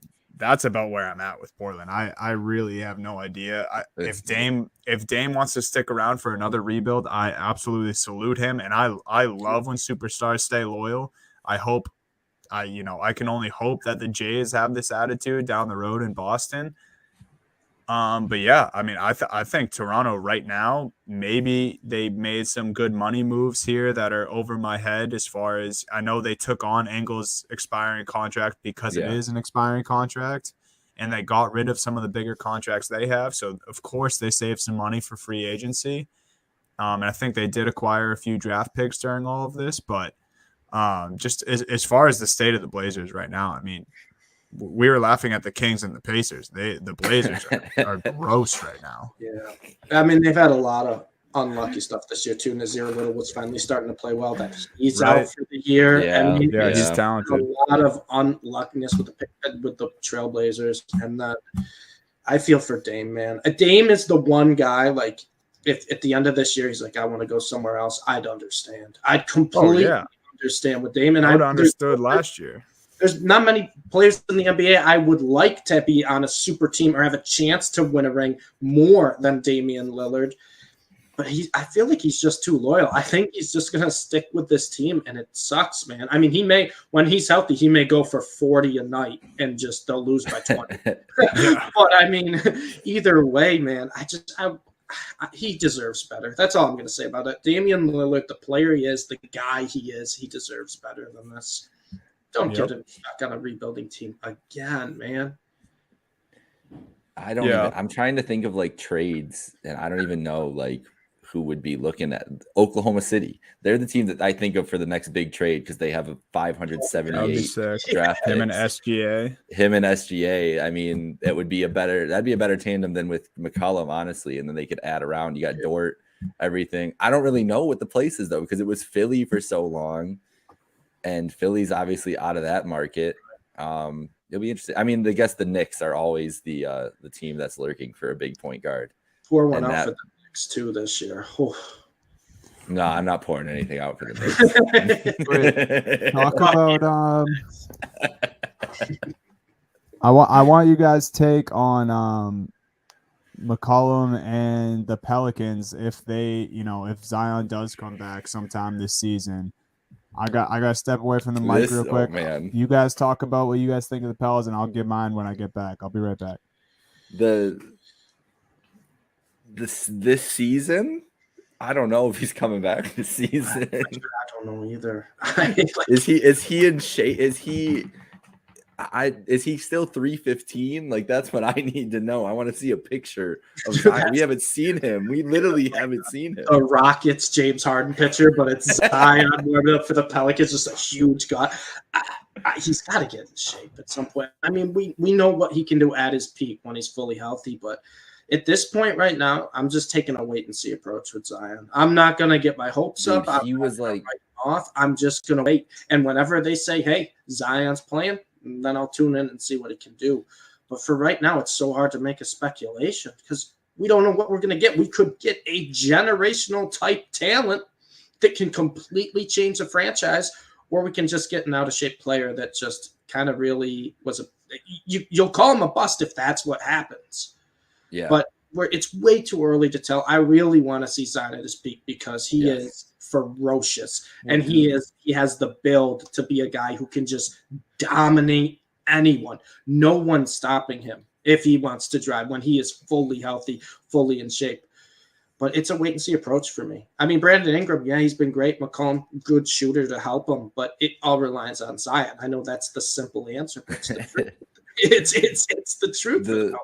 about where I'm at with Portland. I really have no idea. If Dame wants to stick around for another rebuild, I absolutely salute him. And I love when superstars stay loyal. I can only hope that the Jays have this attitude down the road in Boston. But yeah, I mean, I think Toronto right now, maybe they made some good money moves here that are over my head. As far as I know, they took on Ingles' expiring contract because it is an expiring contract, and they got rid of some of the bigger contracts they have. So of course they saved some money for free agency. And I think they did acquire a few draft picks during all of this, but just as far as the state of the Blazers right now, I mean, we were laughing at the Kings and the Pacers. The Blazers are gross right now. Yeah. I mean, they've had a lot of unlucky stuff this year, too. Nazir Little was finally starting to play well. That he's out for the year. Yeah, I mean, he's talented. A lot of unluckiness with the Trailblazers. And I feel for Dame, man. Dame is the one guy, like, if at the end of this year he's like, I want to go somewhere else, I'd understand. I'd completely understand with Dame. And I would have understood last year. There's not many players in the NBA I would like to be on a super team or have a chance to win a ring more than Damian Lillard. But I feel like he's just too loyal. I think he's just going to stick with this team, and it sucks, man. I mean, when he's healthy, he may go for 40 a night and just they'll lose by 20. But, I mean, either way, man, he deserves better. That's all I'm going to say about it. Damian Lillard, the player he is, the guy he is, he deserves better than this. Don't get him stuck on a rebuilding team again, man. I don't even, I'm trying to think of like trades, and I don't even know like who would be looking at Oklahoma City. They're the team that I think of for the next big trade because they have a 578 draft Him and picks. SGA. I mean, that'd be a better tandem than with McCollum, honestly. And then they could add around. You got Dort, everything. I don't really know what the place is though, because it was Philly for so long, and Philly's obviously out of that market. It'll be interesting. I mean, I guess the Knicks are always the team that's lurking for a big point guard. Pour one out for the Knicks too this year. Oh. No, I'm not pouring anything out for the Knicks. Talk about I want you guys' take on McCollum and the Pelicans if Zion does come back sometime this season. I got to step away from the mic real quick. Oh, man. You guys talk about what you guys think of the Pels, and I'll give mine when I get back. I'll be right back. This season, I don't know if he's coming back this season. I don't know either. Is he in shape? Is he still 315? Like, that's what I need to know. I want to see a picture of Zion. We haven't seen him. We literally haven't seen him. The Rockets James Harden picture, but it's Zion warming up for the Pelicans, just a huge guy. He's got to get in shape at some point. I mean, we know what he can do at his peak when he's fully healthy, but at this point right now, I'm just taking a wait and see approach with Zion. I'm not gonna get my hopes up. He was like off. I'm just gonna wait, and whenever they say, "Hey, Zion's playing," then I'll tune in and see what he can do. But for right now, it's so hard to make a speculation because we don't know what we're gonna get. We could get a generational type talent that can completely change the franchise, or we can just get an out of shape player that just kind of really was you'll call him a bust if that's what happens. Yeah, but it's way too early to tell. I really want to see Zion at his peak because he is ferocious, and he has the build to be a guy who can just dominate anyone. No one's stopping him if he wants to drive when he is fully healthy, fully in shape. But it's a wait and see approach for me. I mean, Brandon Ingram, he's been great. McCollum, good shooter to help him, but it all relies on Zion. I know that's the simple answer, but it's the truth.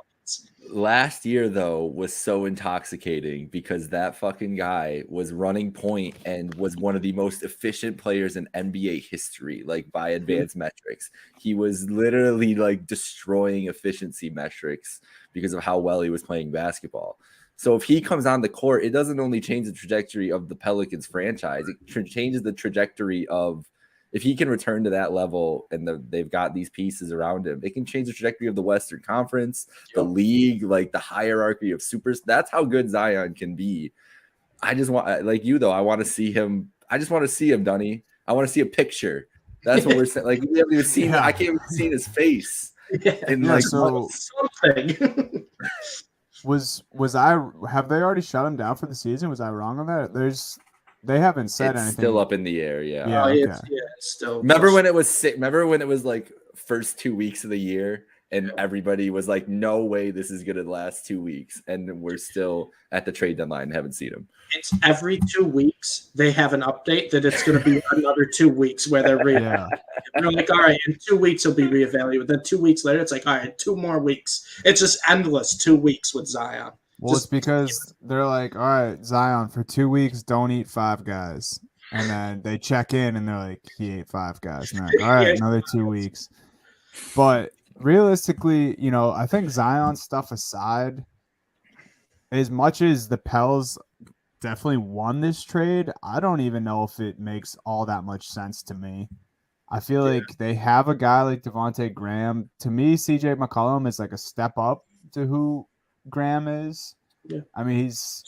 Last year, though, was so intoxicating because that fucking guy was running point and was one of the most efficient players in NBA history, like by advanced metrics. He was literally like destroying efficiency metrics because of how well he was playing basketball. So if he comes on the court, it doesn't only change the trajectory of the Pelicans franchise, it changes the trajectory of, if he can return to that level and they've got these pieces around him, it can change the trajectory of the Western Conference, the league, like the hierarchy of supers. That's how good Zion can be. I just want, like you though, I want to see him. I just want to see him, Dunny. I want to see a picture. That's what we're saying. Like, we haven't even seen I can't even see his face. And like so something. Have they already shut him down for the season? Was I wrong on that? They haven't said it's anything. Still up in the air, yeah. Okay. It's still. Remember when it was sick? Remember when it was like first 2 weeks of the year, and everybody was like, "No way, this is gonna last 2 weeks," and we're still at the trade deadline and haven't seen him. It's every 2 weeks they have an update that it's going to be another 2 weeks where they're reevaluating. They're like, all right, in 2 weeks he'll be reevaluated. Then 2 weeks later, it's like, all right, 2 more weeks. It's just endless 2 weeks with Zion. Well, it's because they're like, all right, Zion, for 2 weeks, don't eat Five Guys. And then they check in and they're like, he ate Five Guys. And they're like, all right, another 2 weeks. But realistically, I think Zion stuff aside, as much as the Pels definitely won this trade, I don't even know if it makes all that much sense to me. I feel like they have a guy like Devontae Graham. To me, CJ McCollum is like a step up to who Graham is. Yeah. I mean, he's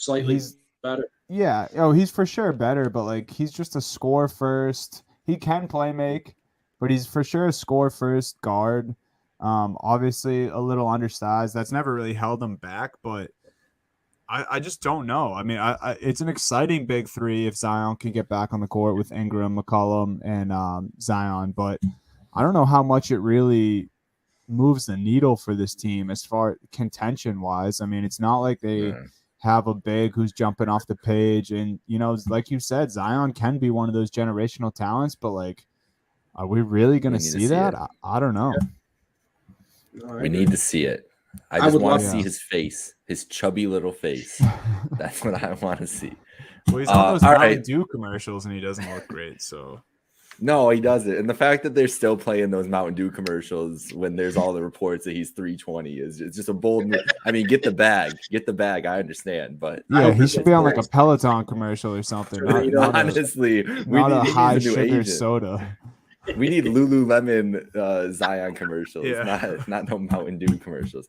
better. Yeah. Oh, he's for sure better, but like he's just a score first. He can play make, but he's for sure a score first guard. Obviously a little undersized. That's never really held him back, but I just don't know. I mean, it's an exciting big three if Zion can get back on the court with Ingram, McCollum, and Zion, but I don't know how much it really moves the needle for this team as far contention wise. I mean, it's not like they have a big who's jumping off the page, and like you said, Zion can be one of those generational talents, but like, are we really going to see that? I don't know. We need to see it. I I just would want love to see to. his face, his chubby little face. That's what I want to see. Well, he's on those all Mountain right. Dew commercials, and he doesn't look great. So No, he doesn't. And the fact that they're still playing those Mountain Dew commercials when there's all the reports that he's 320 is it's just a bold move. I mean, get the bag. Get the bag. I understand. But Yeah, hope he it should gets be on like a worse. Peloton commercial or something. Not a, honestly, we not a need he's high the new sugar agent. soda. We need Lululemon Zion commercials, Yeah. not no Mountain Dew commercials.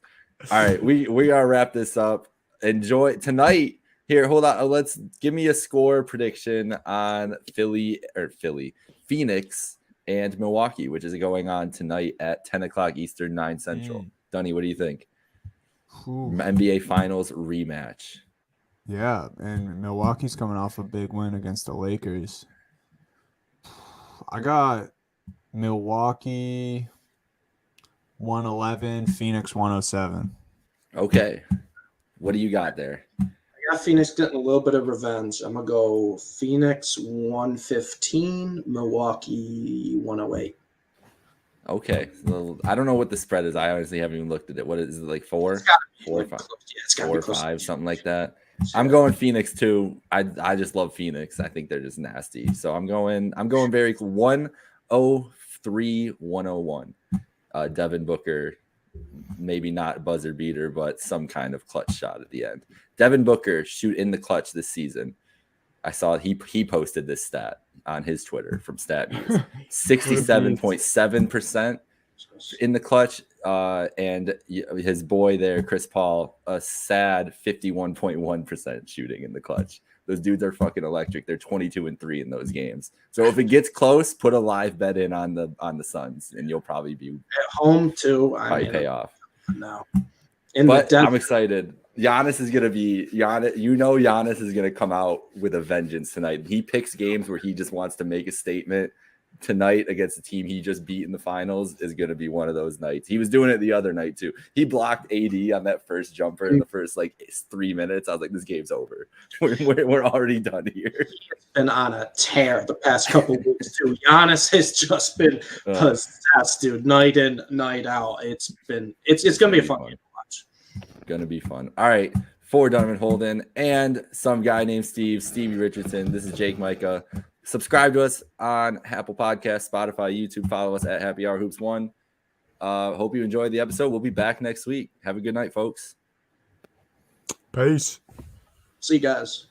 All right, we gotta wrap this up. Enjoy tonight. Here, hold on. Let's give me a score prediction on Phoenix and Milwaukee, which is going on tonight at 10 o'clock Eastern, 9 Central. Dunny, what do you think? Ooh. NBA Finals rematch. Yeah, and Milwaukee's coming off a big win against the Lakers. I got Milwaukee 111, Phoenix 107. Okay. What do you got there? I got Phoenix getting a little bit of revenge. I'm going to go Phoenix 115, Milwaukee 108. Okay. So I don't know what the spread is. I honestly haven't even looked at it. What is it, like 4? It's gotta be 4 or like 5? close. Yeah, it's got to 4 be or close. 5, something like that. I'm going Phoenix too. I just love Phoenix. I think they're just nasty. So I'm going very 103, 101. Devin Booker, maybe not buzzer beater, but some kind of clutch shot at the end. Devin Booker shoot in the clutch this season. I saw he posted this stat on his Twitter from StatViews. 67.7% in the clutch. And his boy there, Chris Paul, a sad 51.1% shooting in the clutch. Those dudes are fucking electric. They're 22-3 in those games. So if it gets close, put a live bet in on the Suns, and you'll probably be At home, too. pay off. No. But I'm excited. Giannis is gonna be Giannis. Giannis is gonna come out with a vengeance tonight. He picks games where he just wants to make a statement. Tonight against the team he just beat in the finals is going to be one of those nights. He was doing it the other night too. He blocked AD on that first jumper in the first 3 minutes. I was like, this game's over. We're already done here. He's been on a tear the past couple of weeks too. Giannis has just been possessed, dude. Night in, night out. It's going to be a fun game to watch. Going to be fun. All right. For Donovan Holden and some guy named Stevie Richardson, this is Jake Micah. Subscribe to us on Apple Podcasts, Spotify, YouTube. Follow us at Happy Hour Hoops 1. Hope you enjoyed the episode. We'll be back next week. Have a good night, folks. Peace. See you guys.